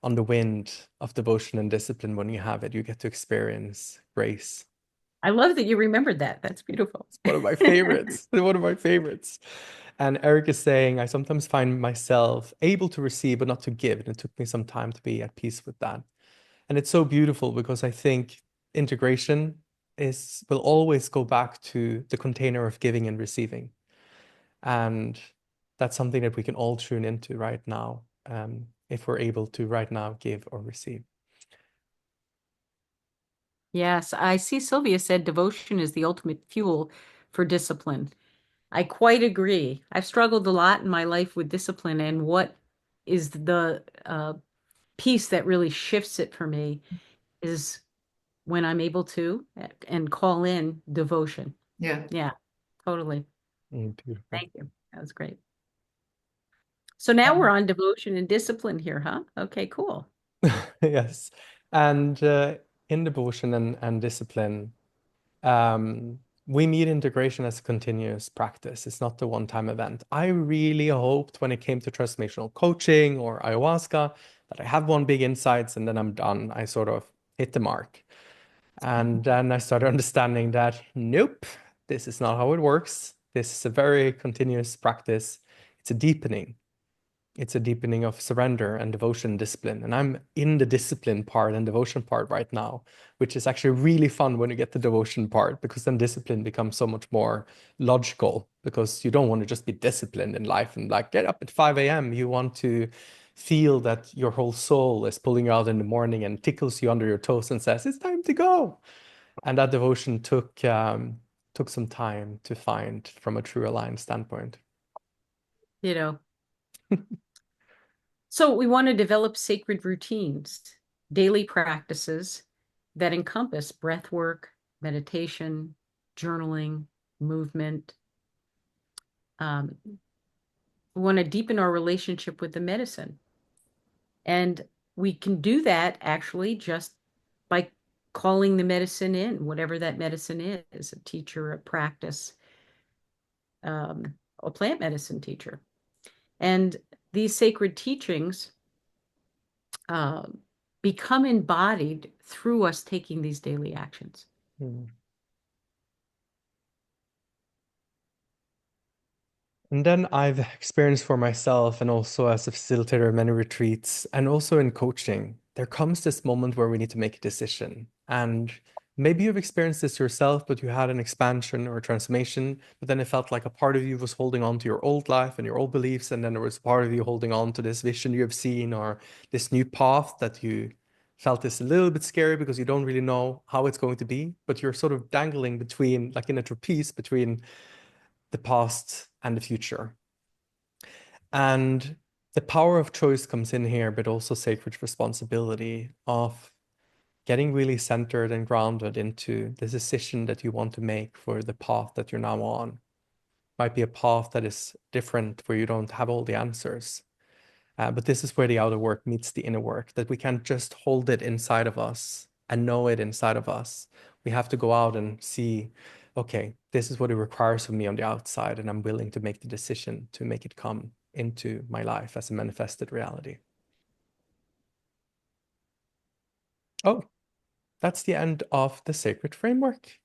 on the wind of devotion and discipline when you have it. You get to experience grace. I love that you remembered that. That's beautiful. It's one of my favorites. One of my favorites. And Eric is saying, I sometimes find myself able to receive, but not to give. And it took me some time to be at peace with that. And it's so beautiful because I think integration is will always go back to the container of giving and receiving. And that's something that we can all tune into right now, if we're able to right now give or receive. Yes, I see Sylvia said devotion is the ultimate fuel for discipline. I quite agree. I've struggled a lot in my life with discipline, and what is the piece that really shifts it for me is when I'm able to and call in devotion. Yeah. Yeah, totally. Beautiful. Thank you. That was great. So now we're on devotion and discipline here, huh? Okay, cool. Yes. And in devotion and discipline, um, we need integration as a continuous practice. It's not a one-time event. I really hoped when it came to transformational coaching or ayahuasca that I have one big insights and then I'm done. I sort of hit the mark. And then I started understanding that, nope, this is not how it works. This is a very continuous practice. It's a deepening. It's a deepening of surrender and devotion discipline. And I'm in the discipline part and devotion part right now, which is actually really fun when you get the devotion part, because then discipline becomes so much more logical because you don't want to just be disciplined in life and like get up at 5 a.m. You want to feel that your whole soul is pulling you out in the morning and tickles you under your toes and says, it's time to go. And that devotion took some time to find from a true aligned standpoint. You know, so we want to develop sacred routines, daily practices that encompass breath work, meditation, journaling, movement. Um, we want to deepen our relationship with the medicine. And we can do that actually just by calling the medicine in, whatever that medicine is, a teacher, a practice, a plant medicine teacher. And these sacred teachings uh, become embodied through us taking these daily actions. Mm. And then I've experienced for myself and also as a facilitator of many retreats and also in coaching, there comes this moment where we need to make a decision. And maybe you've experienced this yourself, but you had an expansion or a transformation, but then it felt like a part of you was holding on to your old life and your old beliefs. And then there was a part of you holding on to this vision you have seen or this new path that you felt is a little bit scary because you don't really know how it's going to be, but you're sort of dangling between, like in a trapeze between the past and the future. And the power of choice comes in here, but also sacred responsibility of getting really centered and grounded into the decision that you want to make for the path that you're now on. Might be a path that is different where you don't have all the answers. But this is where the outer work meets the inner work, that we can't just hold it inside of us and know it inside of us. We have to go out and see, okay, this is what it requires of me on the outside, and I'm willing to make the decision to make it come into my life as a manifested reality. Oh, that's the end of the sacred framework.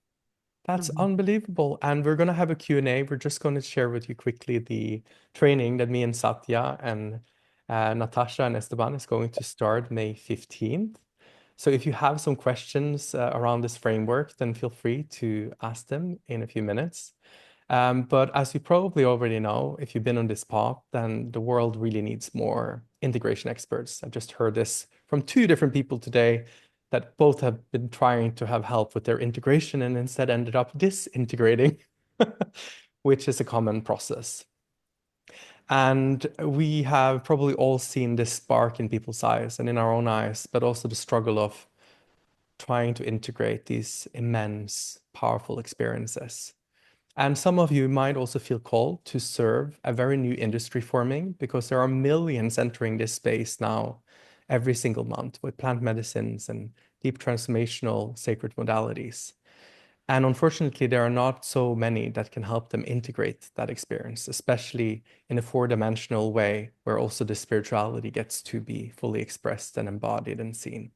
That's unbelievable. And we're going to have a Q&A. We're just going to share with you quickly the training that me and Satya and Natasha and Esteban is going to start May 15th. So if you have some questions around this framework, then feel free to ask them in a few minutes. But as you probably already know, if you've been on this path, then the world really needs more integration experts. I just heard this from two different people today that both have been trying to have help with their integration and instead ended up disintegrating. which is a common process. And we have probably all seen this spark in people's eyes and in our own eyes, but also the struggle of trying to integrate these immense, powerful experiences. And some of you might also feel called to serve a very new industry forming because there are millions entering this space now every single month with plant medicines and deep transformational sacred modalities. And unfortunately, there are not so many that can help them integrate that experience, especially in a four-dimensional way where also the spirituality gets to be fully expressed and embodied and seen.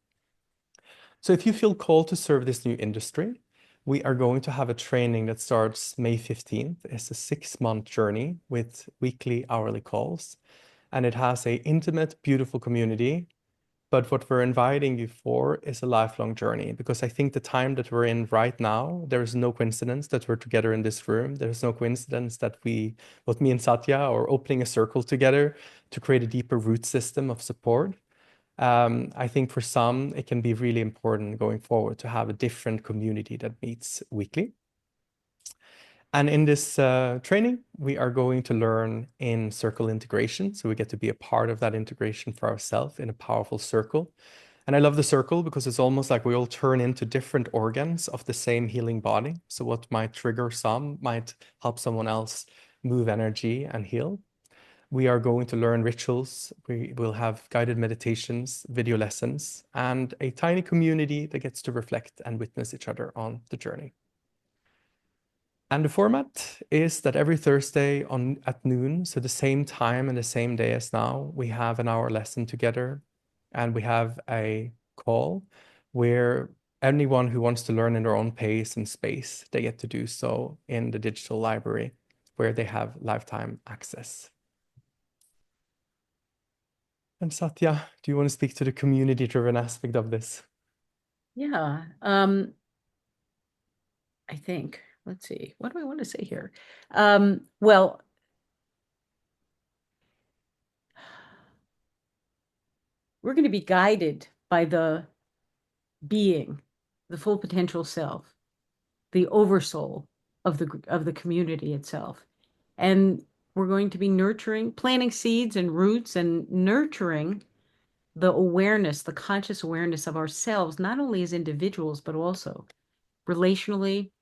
So if you feel called to serve this new industry, we are going to have a training that starts May 15th. It's a 6-month journey with weekly, hourly calls. And it has an intimate, beautiful community. But what we're inviting you for is a lifelong journey, because I think the time that we're in right now, there is no coincidence that we're together in this room. There's no coincidence that both me and Satya, are opening a circle together to create a deeper root system of support. I think for some, it can be really important going forward to have a different community that meets weekly. And in this training, we are going to learn in circle integration. So we get to be a part of that integration for ourselves in a powerful circle. And I love the circle because it's almost like we all turn into different organs of the same healing body. So what might trigger some might help someone else move energy and heal. We are going to learn rituals. We will have guided meditations, video lessons, and a tiny community that gets to reflect and witness each other on the journey. And the format is that every Thursday at noon, so the same time and the same day as now, we have an hour lesson together, and we have a call where anyone who wants to learn in their own pace and space, they get to do so in the digital library where they have lifetime access. And Satya, do you want to speak to the community-driven aspect of this? Yeah. I think, let's see, what do I want to say here? Well, we're going to be guided by the being, the full potential self, the oversoul of the community itself. And we're going to be nurturing, planting seeds and roots and nurturing the awareness, the conscious awareness of ourselves, not only as individuals, but also relationally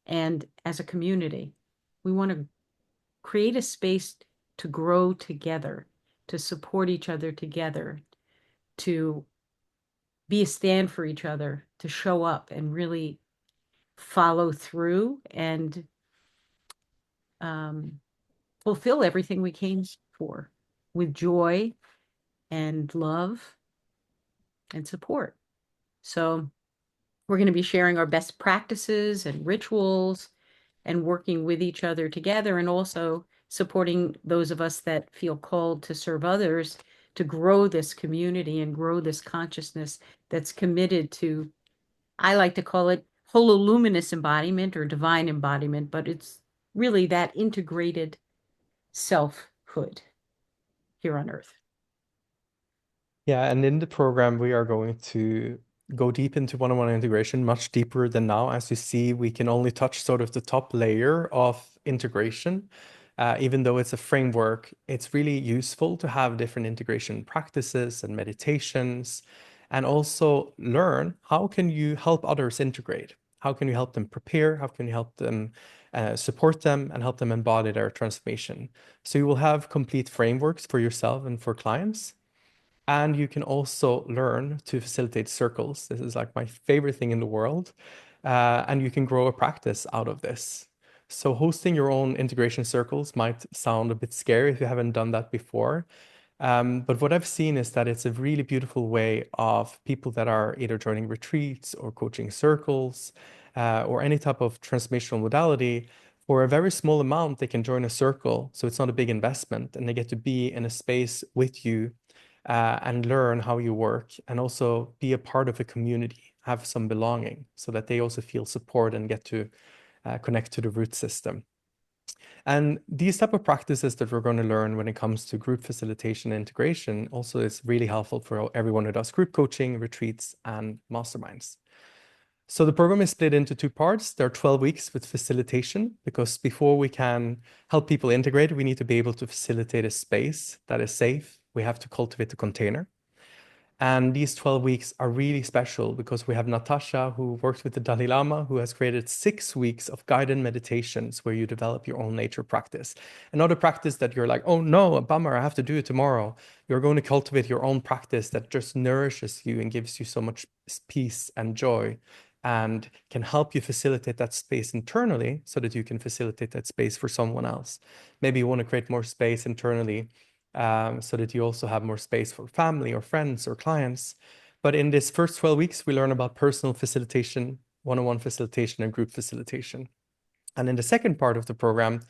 and as a community. We want to create a space to grow together, to support each other together, to be a stand for each other, to show up and really follow through and fulfill everything we came for with joy and love and support. So we're going to be sharing our best practices and rituals and working with each other together, and also supporting those of us that feel called to serve others to grow this community and grow this consciousness that's committed to, I like to call it hololuminous embodiment or divine embodiment, but it's really that integrated selfhood here on earth. Yeah, and in the program, we are going to go deep into one-on-one integration, much deeper than now. As you see, we can only touch sort of the top layer of integration. Even though it's a framework, it's really useful to have different integration practices and meditations, and also learn how can you help others integrate? How can you help them prepare? How can you help them support them and help them embody their transformation? So you will have complete frameworks for yourself and for clients. And you can also learn to facilitate circles. This is like my favorite thing in the world. And you can grow a practice out of this. So hosting your own integration circles might sound a bit scary if you haven't done that before. But what I've seen is that it's a really beautiful way of people that are either joining retreats or coaching circles or any type of transformational modality. For a very small amount, they can join a circle. So it's not a big investment, and they get to be in a space with you and learn how you work, and also be a part of a community, have some belonging, so that they also feel support and get to connect to the root system. And these type of practices that we're going to learn when it comes to group facilitation and integration also is really helpful for everyone who does group coaching, retreats, and masterminds. So the program is split into two parts. There are 12 weeks with facilitation because before we can help people integrate, we need to be able to facilitate a space that is safe. We have to cultivate the container. And these 12 weeks are really special because we have Natasha, who works with the Dalai Lama, who has created 6 weeks of guided meditations where you develop your own nature practice. And not a practice that you're like, oh no, a bummer, I have to do it tomorrow. You're going to cultivate your own practice that just nourishes you and gives you so much peace and joy and can help you facilitate that space internally so that you can facilitate that space for someone else. Maybe you want to create more space internally so that you also have more space for family or friends or clients. But in this first 12 weeks, we learn about personal facilitation, one-on-one facilitation, and group facilitation. And in the second part of the program,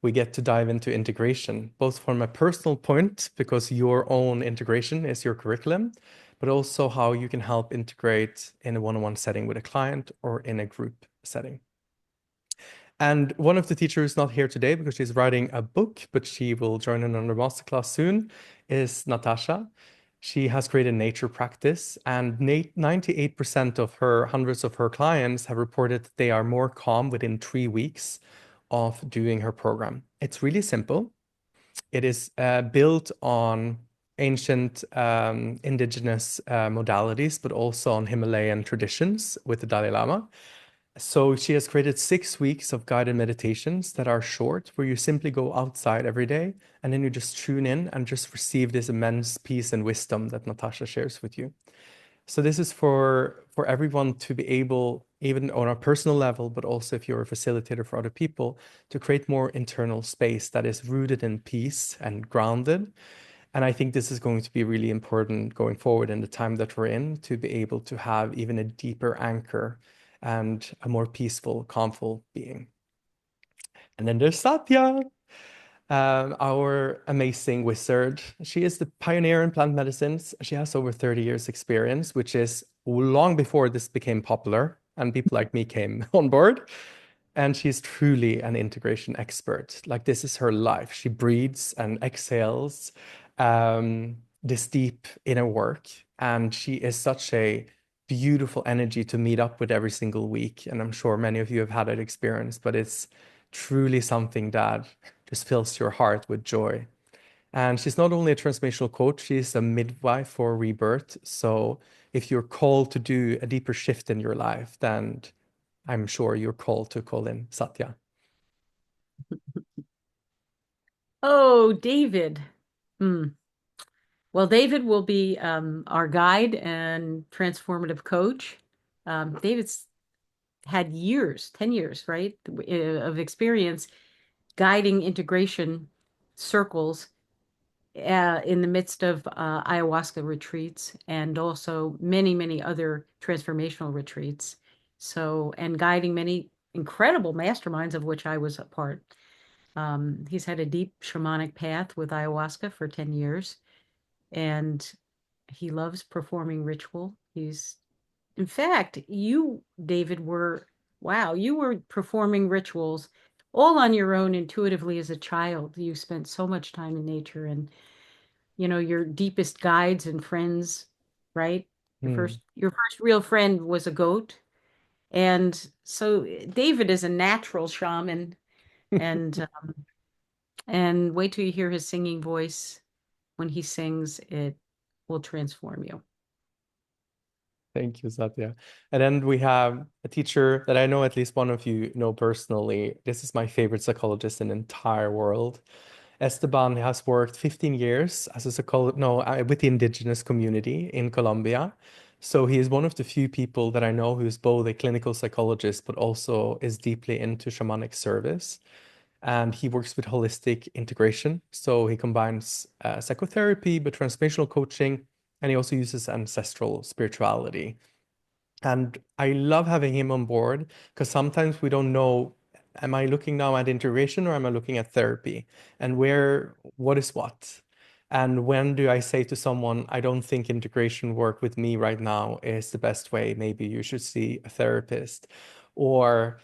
we get to dive into integration, both from a personal point, because your own integration is your curriculum, but also how you can help integrate in a one-on-one setting with a client or in a group setting. And one of the teachers not here today because she's writing a book, but she will join in on the masterclass soon, is Natasha. She has created nature practice, and 98% of her hundreds of her clients have reported that they are more calm within 3 weeks of doing her program. It's really simple. It is built on ancient indigenous modalities, but also on Himalayan traditions with the Dalai Lama. So she has created 6 weeks of guided meditations that are short, where you simply go outside every day and then you just tune in and just receive this immense peace and wisdom that Natasha shares with you. So this is for everyone to be able, even on a personal level, but also if you're a facilitator for other people, to create more internal space that is rooted in peace and grounded. And I think this is going to be really important going forward in the time that we're in to be able to have even a deeper anchor and a more peaceful, calmful being. And then there's Satya, our amazing wizard. She is the pioneer in plant medicines. She has over 30 years experience, which is long before this became popular and people like me came on board. And she's truly an integration expert. Like this is her life. She breathes and exhales this deep inner work. And she is such a beautiful energy to meet up with every single week. And I'm sure many of you have had that experience, but it's truly something that just fills your heart with joy. And she's not only a transformational coach, she's a midwife for rebirth. So if you're called to do a deeper shift in your life, then I'm sure you're called to call in Satya. Oh, David. Hmm. Well, David will be our guide and transformative coach. David's had years, 10 years, right, of experience guiding integration circles in the midst of ayahuasca retreats and also many, many other transformational retreats. So, and guiding many incredible masterminds of which I was a part. He's had a deep shamanic path with ayahuasca for 10 years, and he loves performing ritual. In fact, you, David, wow, you were performing rituals all on your own intuitively as a child. You spent so much time in nature and, your deepest guides and friends, right? Your Hmm. first, your first real friend was a goat. And so David is a natural shaman and, and wait till you hear his singing voice. When he sings, it will transform you. Thank you, Satya. And then we have a teacher that I know at least one of you know personally. This is my favorite psychologist in the entire world. Esteban has worked 15 years as a psychologist, no, with the indigenous community in Colombia. So he is one of the few people that I know who's both a clinical psychologist, but also is deeply into shamanic service. And he works with holistic integration. So he combines psychotherapy, but transformational coaching, and he also uses ancestral spirituality. And I love having him on board because sometimes we don't know, am I looking now at integration or am I looking at therapy? And what is what? And when do I say to someone, I don't think integration work with me right now is the best way. Maybe you should see a therapist. Or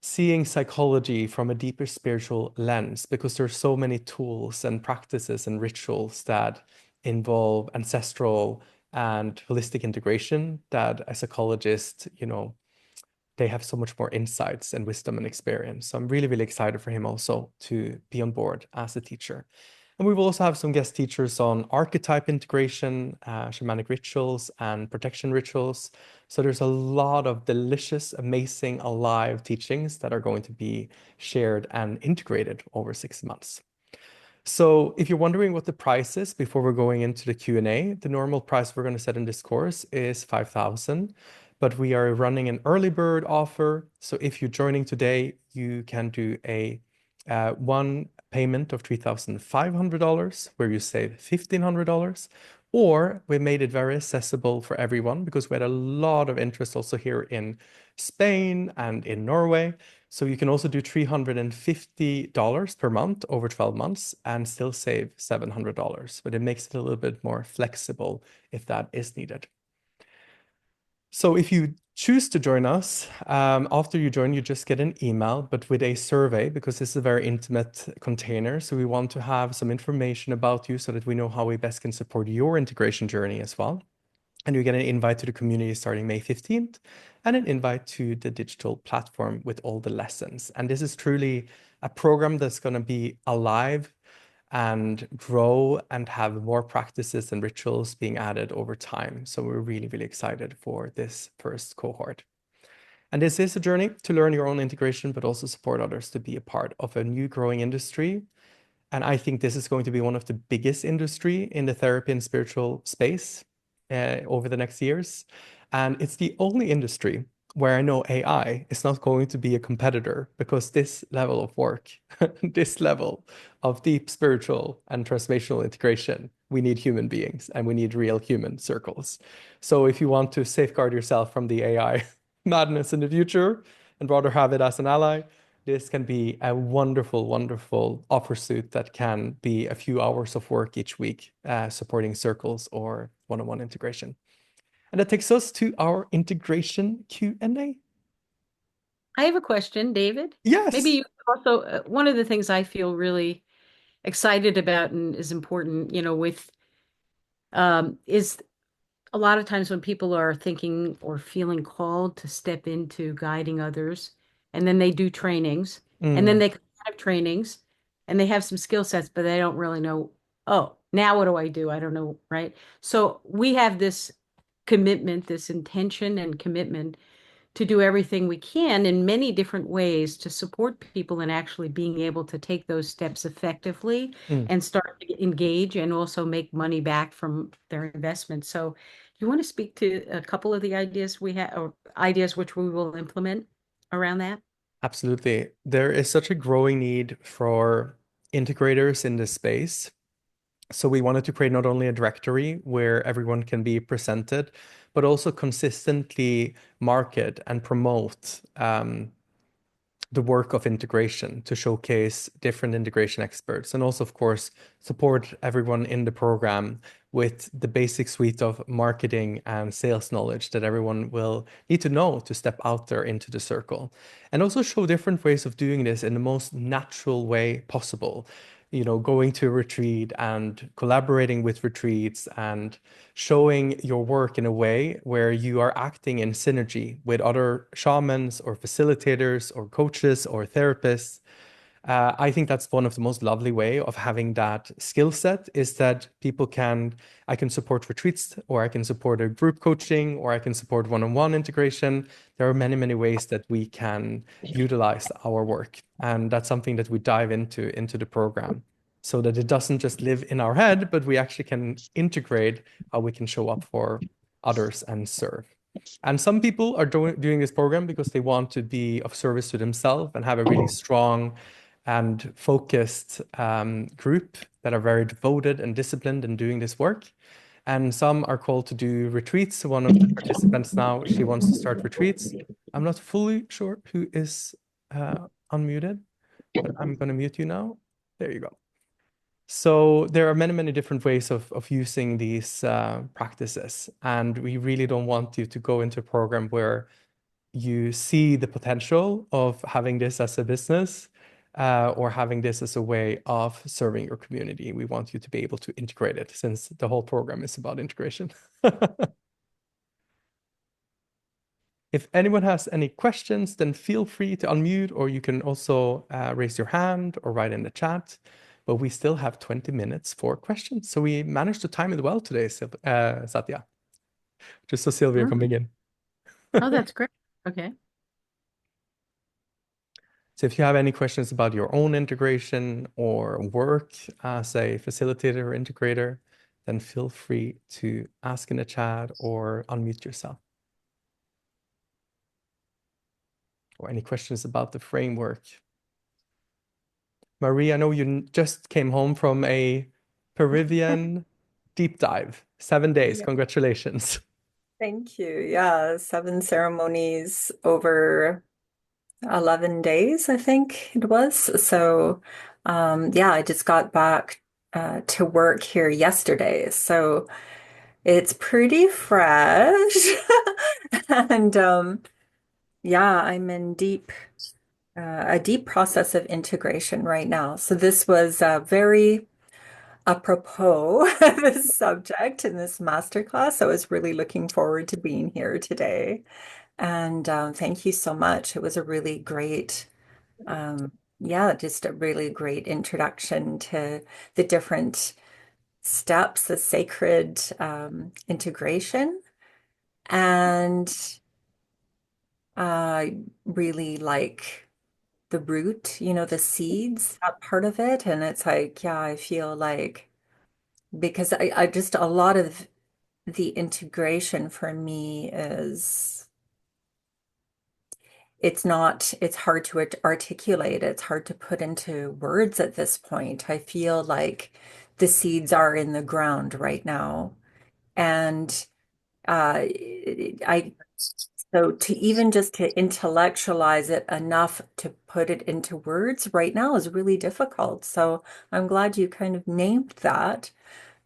seeing psychology from a deeper spiritual lens because there's so many tools and practices and rituals that involve ancestral and holistic integration that a psychologist, they have so much more insights and wisdom and experience. So I'm really, really excited for him also to be on board as a teacher. And we will also have some guest teachers on archetype integration, shamanic rituals, and protection rituals. So there's a lot of delicious, amazing, alive teachings that are going to be shared and integrated over 6 months. So if you're wondering what the price is before we're going into the Q&A, the normal price we're going to set in this course is 5,000, but we are running an early bird offer. So if you're joining today, you can do a one payment of $3,500 where you save $1,500, or we made it very accessible for everyone because we had a lot of interest also here in Spain and in Norway. So you can also do $350 per month over 12 months and still save $700, but it makes it a little bit more flexible if that is needed. So if you choose to join us, after you join, you just get an email, but with a survey, because this is a very intimate container. So we want to have some information about you so that we know how we best can support your integration journey as well. And you get an invite to the community starting May 15th and an invite to the digital platform with all the lessons. And this is truly a program that's going to be alive and grow and have more practices and rituals being added over time. So we're really, really excited for this first cohort. And this is a journey to learn your own integration, but also support others to be a part of a new growing industry. And I think this is going to be one of the biggest industry in the therapy and spiritual space over the next years. And it's the only industry where I know AI is not going to be a competitor because this level of work, this level of deep spiritual and transformational integration, we need human beings and we need real human circles. So if you want to safeguard yourself from the AI madness in the future and rather have it as an ally, this can be a wonderful, wonderful offer suit that can be a few hours of work each week, supporting circles or one-on-one integration. And that takes us to our integration Q&A. I have a question, David. Maybe Yes. you also, one of the things I feel really excited about and is important, with is a lot of times when people are thinking or feeling called to step into guiding others, and then they do trainings, and then Mm, they have trainings, and they have some skill sets, but they don't really know, oh, now what do I do? I don't know, right? So we have this commitment, this intention and commitment to do everything we can in many different ways to support people in actually being able to take those steps effectively mm. and start to engage and also make money back from their investment. So, you want to speak to a couple of the ideas we have, or ideas which we will implement around that? Absolutely. There is such a growing need for integrators in this space. So we wanted to create not only a directory where everyone can be presented, but also consistently market and promote the work of integration to showcase different integration experts and also, of course, support everyone in the program with the basic suite of marketing and sales knowledge that everyone will need to know to step out there into the circle. And also show different ways of doing this in the most natural way possible. Going to a retreat and collaborating with retreats and showing your work in a way where you are acting in synergy with other shamans or facilitators or coaches or therapists. I think that's one of the most lovely way of having that skill set is that I can support retreats or I can support a group coaching or I can support one-on-one integration. There are many, many ways that we can utilize our work. And that's something that we dive into the program so that it doesn't just live in our head, but we actually can integrate how we can show up for others and serve. And some people are doing this program because they want to be of service to themselves and have a really strong and focused group that are very devoted and disciplined in doing this work. And some are called to do retreats. One of the participants now, she wants to start retreats. I'm not fully sure who is unmuted, but I'm going to mute you now. There you go. So there are many, many different ways of using these practices. And we really don't want you to go into a program where you see the potential of having this as a business or having this as a way of serving your community. We want you to be able to integrate it since the whole program is about integration. If anyone has any questions, then feel free to unmute, or you can also raise your hand or write in the chat. But we still have 20 minutes for questions. So we managed to time it well today, Satya. Just so Sylvia Mm. coming in. Oh, that's great. Okay. So if you have any questions about your own integration or work as a facilitator or integrator, then feel free to ask in the chat or unmute yourself. Or any questions about the framework. Marie, I know you just came home from a Peruvian deep dive, 7 days. Yeah, Congratulations. thank you. Yeah, 7 ceremonies over 11 days, I think it was. So, yeah, I just got back to work here yesterday. So it's pretty fresh. And yeah, I'm in a deep process of integration right now. So this was very apropos of this subject in this masterclass. I was really looking forward to being here today. And thank you so much. It was a really great, yeah, just a really great introduction to the different steps, the sacred integration. And I really like the root, the seeds, that part of it. And it's like, yeah, I feel like because I just a lot of the integration for me is it's hard to articulate. It's hard to put into words at this point. I feel like the seeds are in the ground right now. And I so to even just to intellectualize it enough to put it into words right now is really difficult. So I'm glad you kind of named that.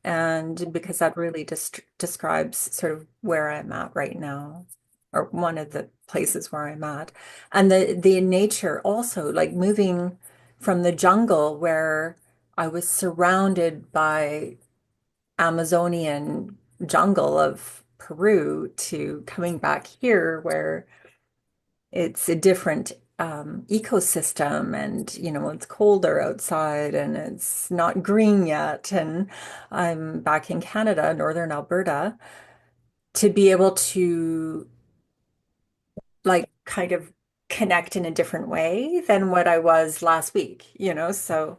And because that really just describes sort of where I'm at right now, or one of the places where I'm at. And the nature also, like moving from the jungle where I was surrounded by Amazonian jungle of Peru to coming back here where it's a different ecosystem and it's colder outside and it's not green yet and I'm back in Canada, northern Alberta, to be able to like kind of connect in a different way than what I was last week. So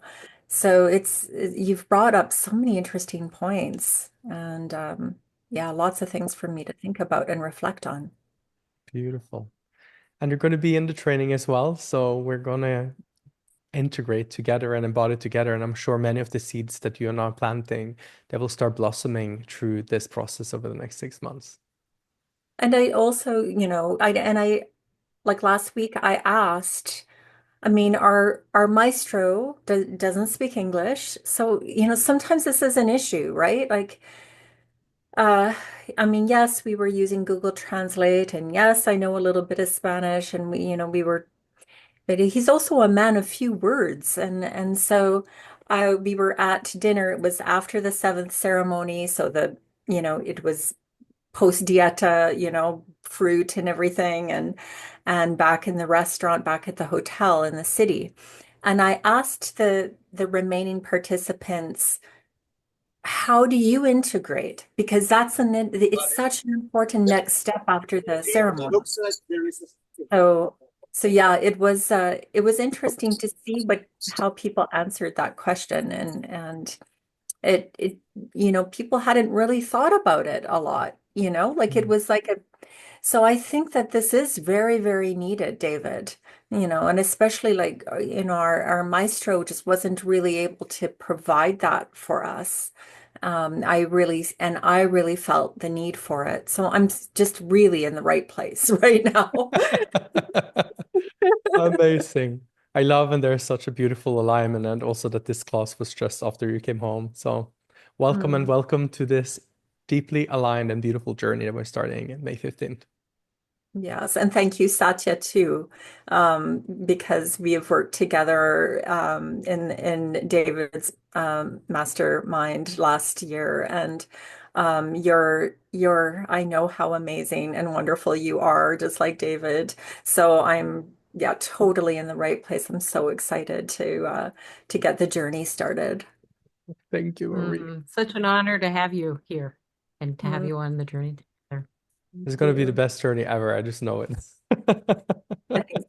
you've brought up so many interesting points and yeah, lots of things for me to think about and reflect on. Beautiful. And you're going to be in the training as well. So we're going to integrate together and embody together. And I'm sure many of the seeds that you are now planting, they will start blossoming through this process over the next 6 months. And I also, I like last week I asked, I mean, our maestro doesn't speak English, so sometimes this is an issue, right? Like, uh, I mean, yes, we were using Google Translate, and yes, I know a little bit of Spanish, and we were, but he's also a man of few words, and so we were at dinner. It was after the seventh ceremony, so it was post dieta, fruit and everything, and back in the restaurant, back at the hotel in the city. And I asked the remaining participants, how do you integrate? Because it's such an important next step after the ceremony. So so yeah, it was interesting to see how people answered that question and it people hadn't really thought about it a lot, like it was like a so I think that this is very, very needed, David, and especially like our maestro just wasn't really able to provide that for us. I really felt the need for it. So I'm just really in the right place right now. Amazing. I love when there's such a beautiful alignment and also that this class was just after you came home. So welcome and Mm. welcome to this deeply aligned and beautiful journey that we're starting in May 15th. Yes, and thank you, Satya, too, because we have worked together in David's mastermind last year, and you're I know how amazing and wonderful you are, just like David. So I'm yeah totally in the right place. I'm so excited to get the journey started. Thank you, Marie. Such an honor to have you here and to have Mm, you on the journey together. It's thank going to be the you. best journey ever. I just know it. I think